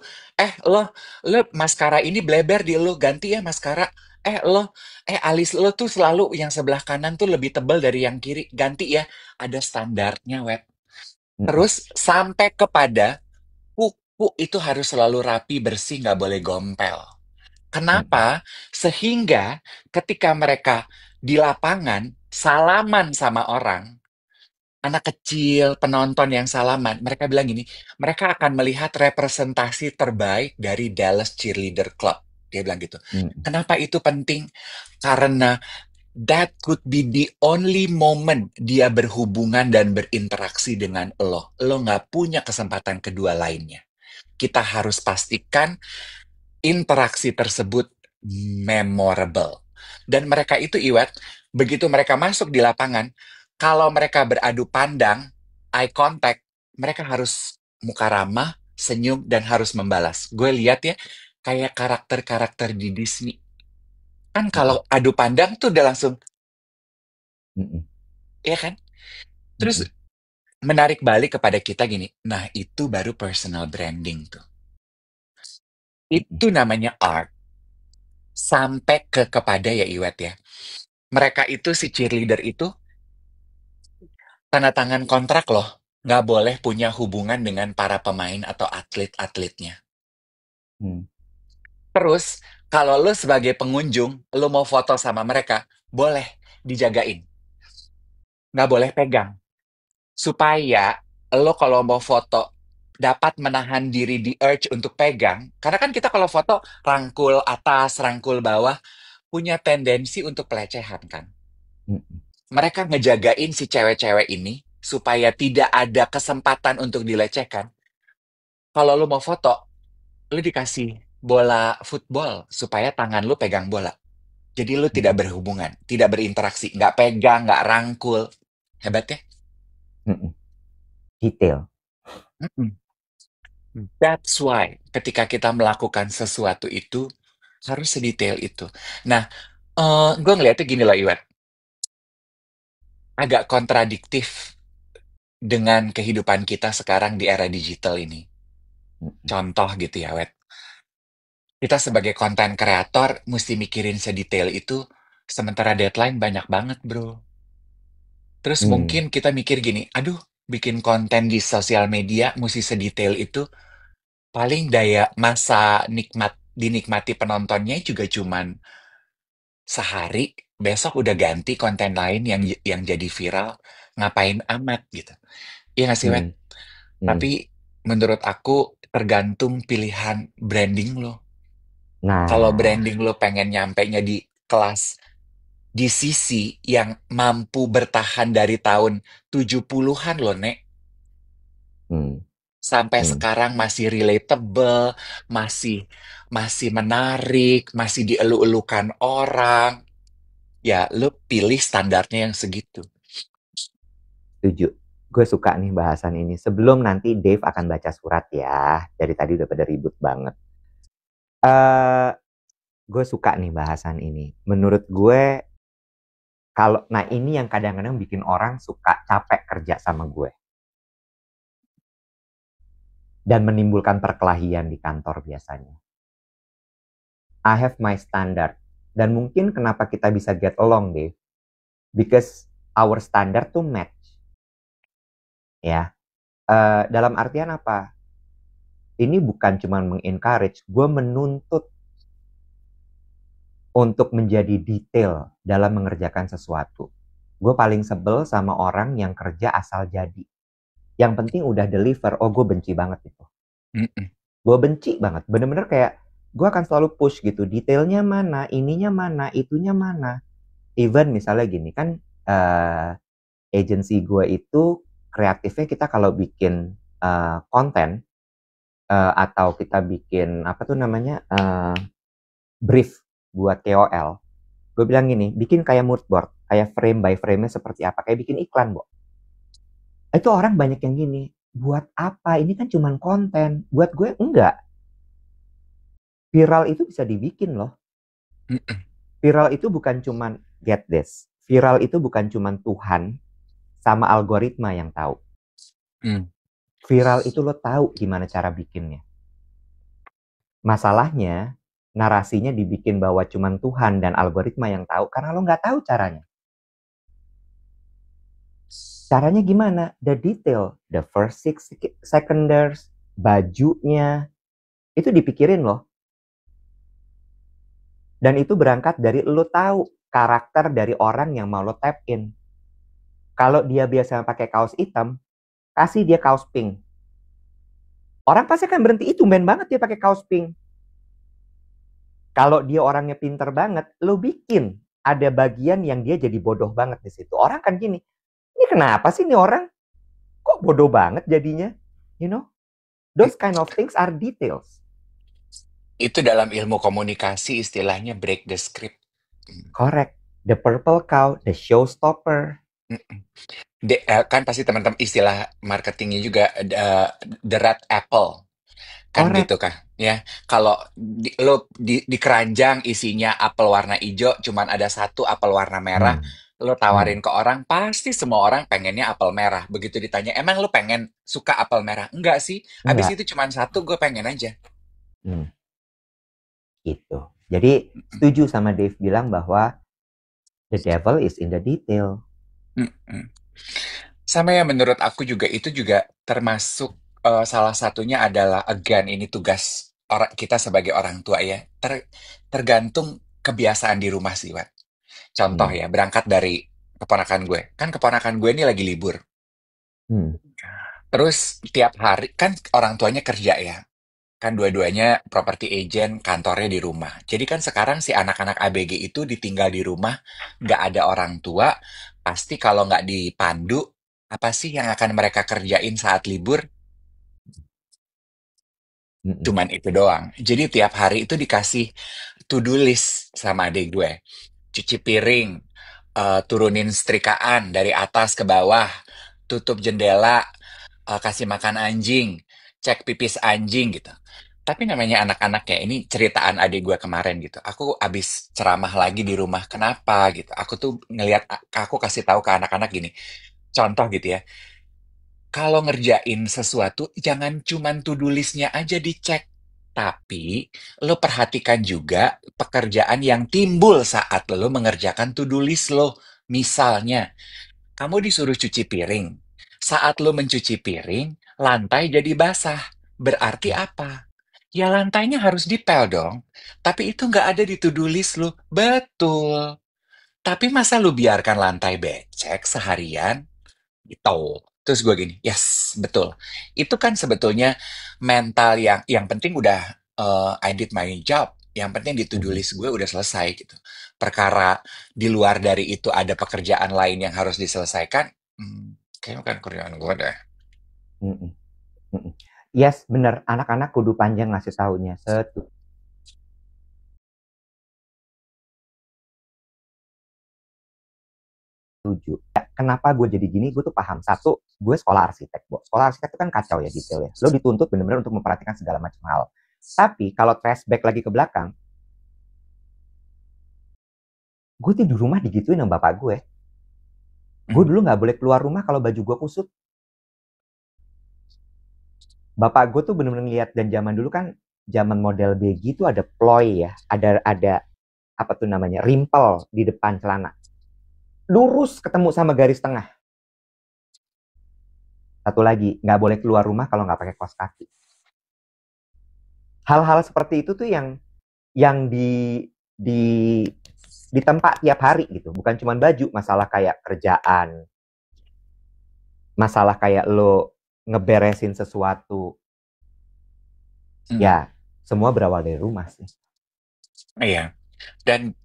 Lo maskara ini bleber di lo ganti ya maskara. Alis lo tuh selalu yang sebelah kanan tuh lebih tebal dari yang kiri ganti ya. Ada standarnya, web. mhm, Terus sampai kepada kuku itu harus selalu rapi, bersih, nggak boleh gompel. mhm, Kenapa? Sehingga ketika mereka di lapangan salaman sama orang, anak kecil, penonton yang salaman, mereka bilang gini, mereka akan melihat representasi terbaik dari Dallas Cheerleader Club. Dia bilang gitu. mhm, Kenapa itu penting? Karena that could be the only moment dia berhubungan dan berinteraksi dengan lo. Lo nggak punya kesempatan kedua lainnya. Kita harus pastikan interaksi tersebut memorable. Dan mereka itu, Iwet, begitu mereka masuk di lapangan, kalau mereka beradu pandang, eye contact, mereka harus muka ramah, senyum, dan harus membalas. Gue lihat ya, kayak karakter-karakter di Disney. Kan mhm, kalau adu pandang tuh udah langsung, mhm, ya kan? Terus mhm, menarik balik kepada kita gini, nah itu baru personal branding tuh. mhm, Itu namanya art. Sampai kepada ya Iwet ya. Mereka itu si cheerleader itu tanda tangan kontrak loh. Nggak boleh punya hubungan dengan para pemain atau atlet-atletnya. mmm, Terus, kalau lo sebagai pengunjung, lo mau foto sama mereka, boleh dijagain. Nggak boleh pegang. Supaya lo kalau mau foto, dapat menahan diri di urge untuk pegang. Karena kan kita kalau foto, rangkul atas, rangkul bawah, punya tendensi untuk pelecehan kan. mhm, Mereka ngejagain si cewek-cewek ini, supaya tidak ada kesempatan untuk dilecehkan. Kalau lu mau foto, lu dikasih bola football supaya tangan lu pegang bola. Jadi lu tidak mhm, berhubungan, tidak berinteraksi, nggak pegang, nggak rangkul. Hebat ya? mhm. Detail. Mm-mm. That's why ketika kita melakukan sesuatu itu, Harus sedetail itu. Nah, gue ngeliatnya gini loh, Iwet. Agak kontradiktif dengan kehidupan kita sekarang di era digital ini. Mm-mm. Contoh gitu ya, Wet. Kita sebagai konten kreator mesti mikirin sedetail itu, sementara deadline banyak banget, bro. Terus Hmm, mungkin kita mikir gini, aduh, bikin konten di sosial media mesti sedetail itu, paling daya masa dinikmati penontonnya juga cuman sehari, besok udah ganti konten lain yang jadi viral, ngapain amat gitu. Iya nggak sih, Wet? hmm, hmm. Tapi menurut aku tergantung pilihan branding lo. Kalau Nah, branding lo pengen nyampainya di kelas di sisi yang mampu bertahan dari tahun 70-an loh, Nek. hmm, Sampai hmm. sekarang masih relatable, masih masih menarik, masih dielu-elukan orang. Ya, lo pilih standarnya yang segitu. Setuju. Gue suka nih bahasan ini. Sebelum nanti Dave akan baca surat ya. Dari tadi udah pada ribut banget. eh gue suka nih bahasan ini. Menurut gue, kalau nah ini yang kadang-kadang bikin orang suka capek kerja sama gue dan menimbulkan perkelahian di kantor biasanya. I have my standard. Dan mungkin kenapa kita bisa get along, Dave, because our standard to match, ya. Dalam artian apa? Ini bukan cuma mengencourage, gue menuntut untuk menjadi detail dalam mengerjakan sesuatu. Gue paling sebel sama orang yang kerja asal jadi. Yang penting udah deliver, oh gue benci banget itu. Mm-mm. Gue benci banget, bener-bener kayak gue akan selalu push gitu, detailnya mana, ininya mana, itunya mana. Even misalnya gini kan, agency gue itu kreatifnya kita kalau bikin konten, atau kita bikin apa tuh namanya, brief buat KOL, gue bilang gini, bikin kayak mood board, kayak frame by frame-nya seperti apa, kayak bikin iklan, Bo. Itu orang banyak yang gini, buat apa? Ini kan cuman konten. Buat gue enggak. Viral itu bisa dibikin loh. Mm-mm. Viral itu bukan cuman get this. Viral itu bukan cuman Tuhan sama algoritma yang tahu. Mm. Viral itu lo tahu gimana cara bikinnya. Masalahnya, narasinya dibikin bahwa cuman Tuhan dan algoritma yang tahu karena lo nggak tahu caranya. Caranya gimana? The detail, the first six seconds, bajunya, itu dipikirin loh. Dan itu berangkat dari lo tahu karakter dari orang yang mau lo tap in. Kalau dia biasa pakai kaos hitam, kasih dia kaos pink. Orang pasti akan berhenti, itu tumben banget dia pakai kaos pink. Kalau dia orangnya pinter banget, lo bikin ada bagian yang dia jadi bodoh banget di situ. Orang kan gini, ini kenapa sih ini orang kok bodoh banget jadinya? You know, those kind of things are details. Itu dalam ilmu komunikasi istilahnya break the script. Correct. The purple cow, the showstopper. Mm-mm. Kan pasti teman-teman istilah marketingnya juga the red apple kan gitu Correct. kah ya kalau lo di keranjang isinya apel warna hijau cuman ada satu apel warna merah Hmm. lo Hmm. tawarin ke orang pasti semua orang pengennya apel merah begitu ditanya emang lo pengen suka apel merah enggak sih abis Enggak. itu cuman satu gue pengen aja. Hmm. Gitu. Jadi setuju sama Dave bilang bahwa the devil is in the detail. Mm-mm. Sama ya menurut aku juga itu juga termasuk salah satunya adalah again ini tugas orang kita sebagai orang tua ya. Tergantung kebiasaan di rumah sih, Wat. Contoh Hmm. ya, berangkat dari keponakan gue. Kan keponakan gue ini lagi libur. Hmm. Terus tiap hari kan orang tuanya kerja ya. Kan dua-duanya property agent, kantornya di rumah. Jadi kan sekarang si anak-anak ABG itu ditinggal di rumah, nggak ada orang tua, pasti kalau nggak dipandu, apa sih yang akan mereka kerjain saat libur? Hmm. Cuman itu doang. Jadi tiap hari itu dikasih to-do list sama adik gue. Cuci piring, turunin setrikaan dari atas ke bawah, tutup jendela, kasih makan anjing, cek pipis anjing gitu. Tapi namanya anak-anak ya, ini ceritaan adik gue kemarin gitu. Aku abis ceramah lagi di rumah, kenapa gitu. Aku tuh ngelihat, aku kasih tahu ke anak-anak gini. Contoh gitu ya, kalau ngerjain sesuatu, jangan cuman to-do list-nya aja dicek. Tapi, lo perhatikan juga pekerjaan yang timbul saat lo mengerjakan to-do list lo. Misalnya, kamu disuruh cuci piring. Saat lo mencuci piring, lantai jadi basah. Berarti apa? Ya lantainya harus dipel dong. Tapi itu nggak ada di to-do list lo. Betul. Tapi masa lu biarkan lantai becek seharian? Gitu. Terus gue gini, yes, betul. Itu kan sebetulnya mental yang penting udah I did my job. Yang penting di to-do Mhm, list gue udah selesai gitu. Perkara di luar dari itu ada pekerjaan lain yang harus diselesaikan, kayaknya bukan kerjaan gue deh. mhm, mhm. Yes, bener, anak-anak kudu panjang ngasih taunya, setuju. Ya, kenapa gue jadi gini, gue tuh paham. Satu, gue sekolah arsitek, Bo. Sekolah arsitek itu kan kacau ya detail ya. Lo dituntut bener-bener untuk memperhatikan segala macam hal. Tapi kalau flashback lagi ke belakang, gue tuh di rumah digituin sama bapak gue. Gue Hmm, dulu nggak boleh keluar rumah kalau baju gue kusut. Bapak gue tuh bener-bener ngeliat, dan zaman dulu kan zaman model BG itu ada ploy ya, ada apa tuh namanya, rimpel di depan celana. Lurus ketemu sama garis tengah. Satu lagi, nggak boleh keluar rumah kalau nggak pakai kaos kaki. Hal-hal seperti itu tuh yang di di tempat tiap hari gitu, bukan cuma baju, masalah kayak kerjaan, masalah kayak lo ngeberesin sesuatu, hmm, ya semua berawal dari rumah sih. iya. Dan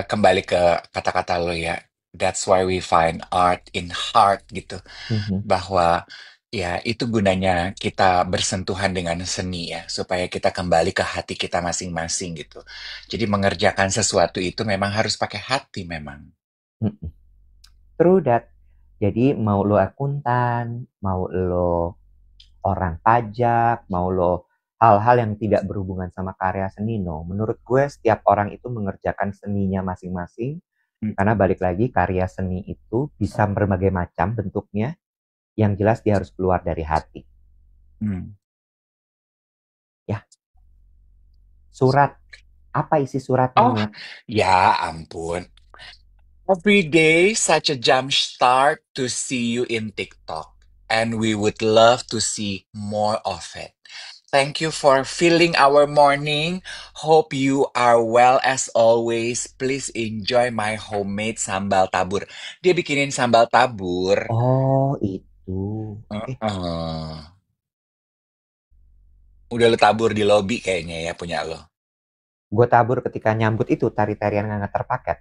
kembali ke kata-kata lo ya, that's why we find art in heart gitu. Mhm. Bahwa ya itu gunanya kita bersentuhan dengan seni ya, supaya kita kembali ke hati kita masing-masing gitu. Jadi mengerjakan sesuatu itu memang harus pakai hati memang. Mhm. True that. Jadi mau lo akuntan, mau lo orang pajak, mau lo hal-hal yang tidak berhubungan sama karya seni, no. Menurut gue setiap orang itu mengerjakan seninya masing-masing, karena Mm-mm. balik lagi karya seni itu bisa berbagai macam bentuknya, yang jelas dia harus keluar dari hati. Hmm. Ya, surat. Apa isi suratnya, Oh, Niat? ya ampun. Every day such a jump start to see you in TikTok. And we would love to see more of it. Thank you for filling our morning. Hope you are well as always. Please enjoy my homemade sambal tabur. Dia bikinin sambal tabur. Oh, itu. Eh, Heeh. Udah lo tabur di lobby kayaknya ya punya lo. gue tabur ketika nyambut itu tari-tarian nggak nganter paket.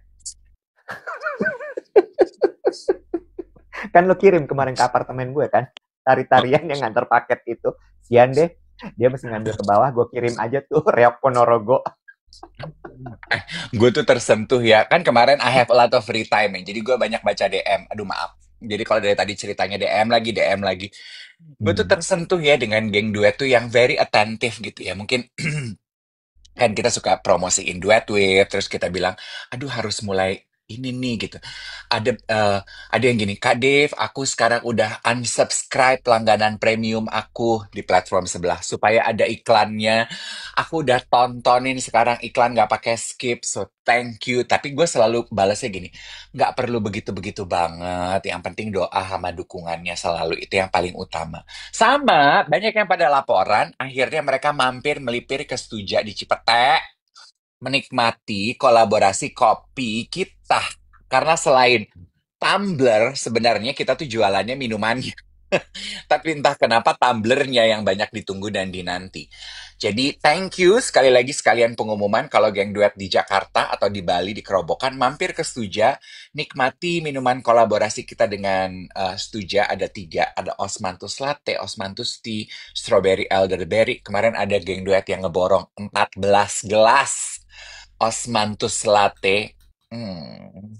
Kan lo kirim kemarin ke apartemen gue kan, tari-tarian yang nganter paket itu. Sian deh, dia mesti ngambil ke bawah, gue kirim aja tuh reok Ponorogo. Gue tuh tersentuh ya. Kan kemarin I have a lot of free time ya. Jadi gue banyak baca DM. Aduh maaf. Jadi kalau dari tadi ceritanya DM lagi, DM lagi. Gue tuh Hmm. tersentuh ya dengan geng duet tuh yang very attentive gitu ya. Mungkin kan kita suka promosiin duet wave, terus kita bilang, aduh harus mulai ini nih gitu. Ada yang gini, Kak Dave, aku sekarang udah unsubscribe langganan premium aku di platform sebelah supaya ada iklannya. Aku udah tontonin sekarang iklan nggak pakai skip, so thank you. Tapi gue selalu balasnya gini, nggak perlu begitu-begitu banget. Yang penting doa sama dukungannya selalu itu yang paling utama. Sama, banyak yang pada laporan, akhirnya mereka mampir melipir ke Stuja di Cipete, menikmati kolaborasi kopi kita. Karena selain tumbler, sebenarnya kita tuh jualannya minumannya. Tapi entah kenapa tumblernya yang banyak ditunggu dan dinanti. Jadi thank you sekali lagi sekalian pengumuman kalau geng duet di Jakarta atau di Bali di Kerobokan mampir ke Stuja, nikmati minuman kolaborasi kita dengan Stuja ada tiga, ada Osmanthus Latte, Osmanthus Tea, Strawberry Elderberry. Kemarin ada geng duet yang ngeborong 14 gelas Osmanthus Latte. Hmm.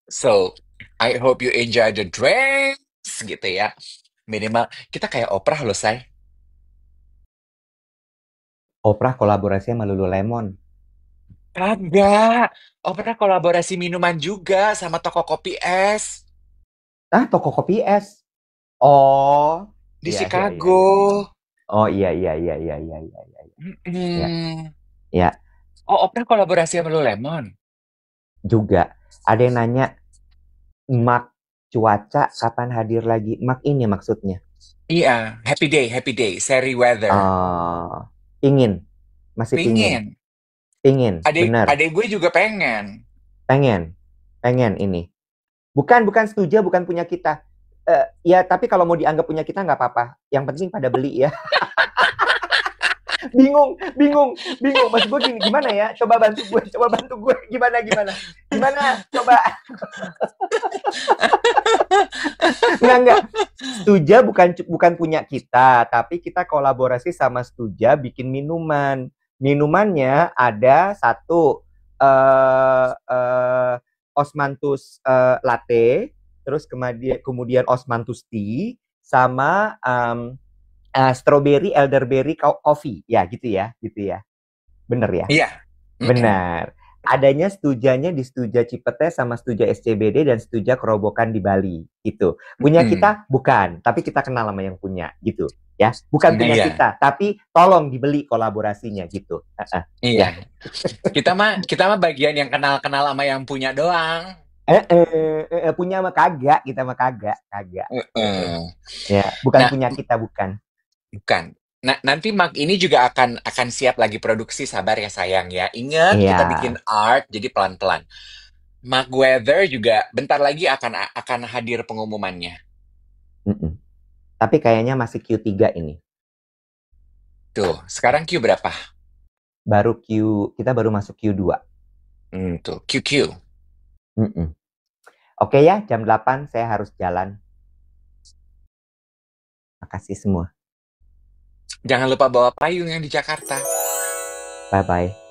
So, I hope you enjoy the drinks gitu ya. Minimal kita kayak Oprah loh, Say. Oprah kolaborasi sama Lululemon. Kagak. Oh, pernah kolaborasi minuman juga sama toko kopi es Ah, toko kopi es. Oh, di iya iya iya Chicago. iya. Oh iya iya iya iya iya iya iya iya. Mm-mm. Ya, Oh, Oprah kolaborasi sama Lemon. juga ada yang nanya Mak cuaca kapan hadir lagi? Mak ini maksudnya. Iya, Happy Day, Seri Weather. Pingin, masih pingin, Pingin. pingin, bener, Adek gue juga pengen. pengen, pengen ini. Bukan setuju, bukan punya kita. Ya, tapi kalau mau dianggap punya kita nggak apa-apa. Yang penting pada beli ya. Bingung, bingung, bingung. Mas gue gini, gimana ya? Coba bantu gue. Gimana, gimana, gimana? Coba. Enggak. Stuja bukan punya kita, tapi kita kolaborasi sama Stuja bikin minuman. Minumannya ada satu Osmanthus latte, terus kemudian Osmanthus tea, sama strawberry elderberry coffee. Ya, gitu ya, gitu ya. Bener ya? Iya. Mm-mm. Benar. Adanya Stujanya di Stuja Cipete sama Stuja SCBD dan Stuja Kerobokan di Bali gitu. Punya Mm-mm. kita bukan, tapi kita kenal sama yang punya gitu. Ya, bukan Nah, punya iya. kita, tapi tolong dibeli kolaborasinya gitu. Iya. Ya. Kita mah bagian yang kenal-kenal sama yang punya doang. Punya mah kagak, kita mah kagak, kagak. Mm-mm. Ya, bukan Nah, punya kita bukan. bukan. Nah, nanti Mark ini juga akan siap lagi produksi, sabar ya sayang ya. Ingat, Iya. kita bikin art, jadi pelan-pelan. Mark Weather juga bentar lagi akan hadir pengumumannya. Mm-mm. Tapi kayaknya masih Q3 ini. Tuh, sekarang Q berapa? Kita baru masuk Q2. Tuh, QQ. Mm-mm. Oke ya, jam 8 saya harus jalan. Makasih semua. Jangan lupa bawa payung yang di Jakarta. Bye-bye.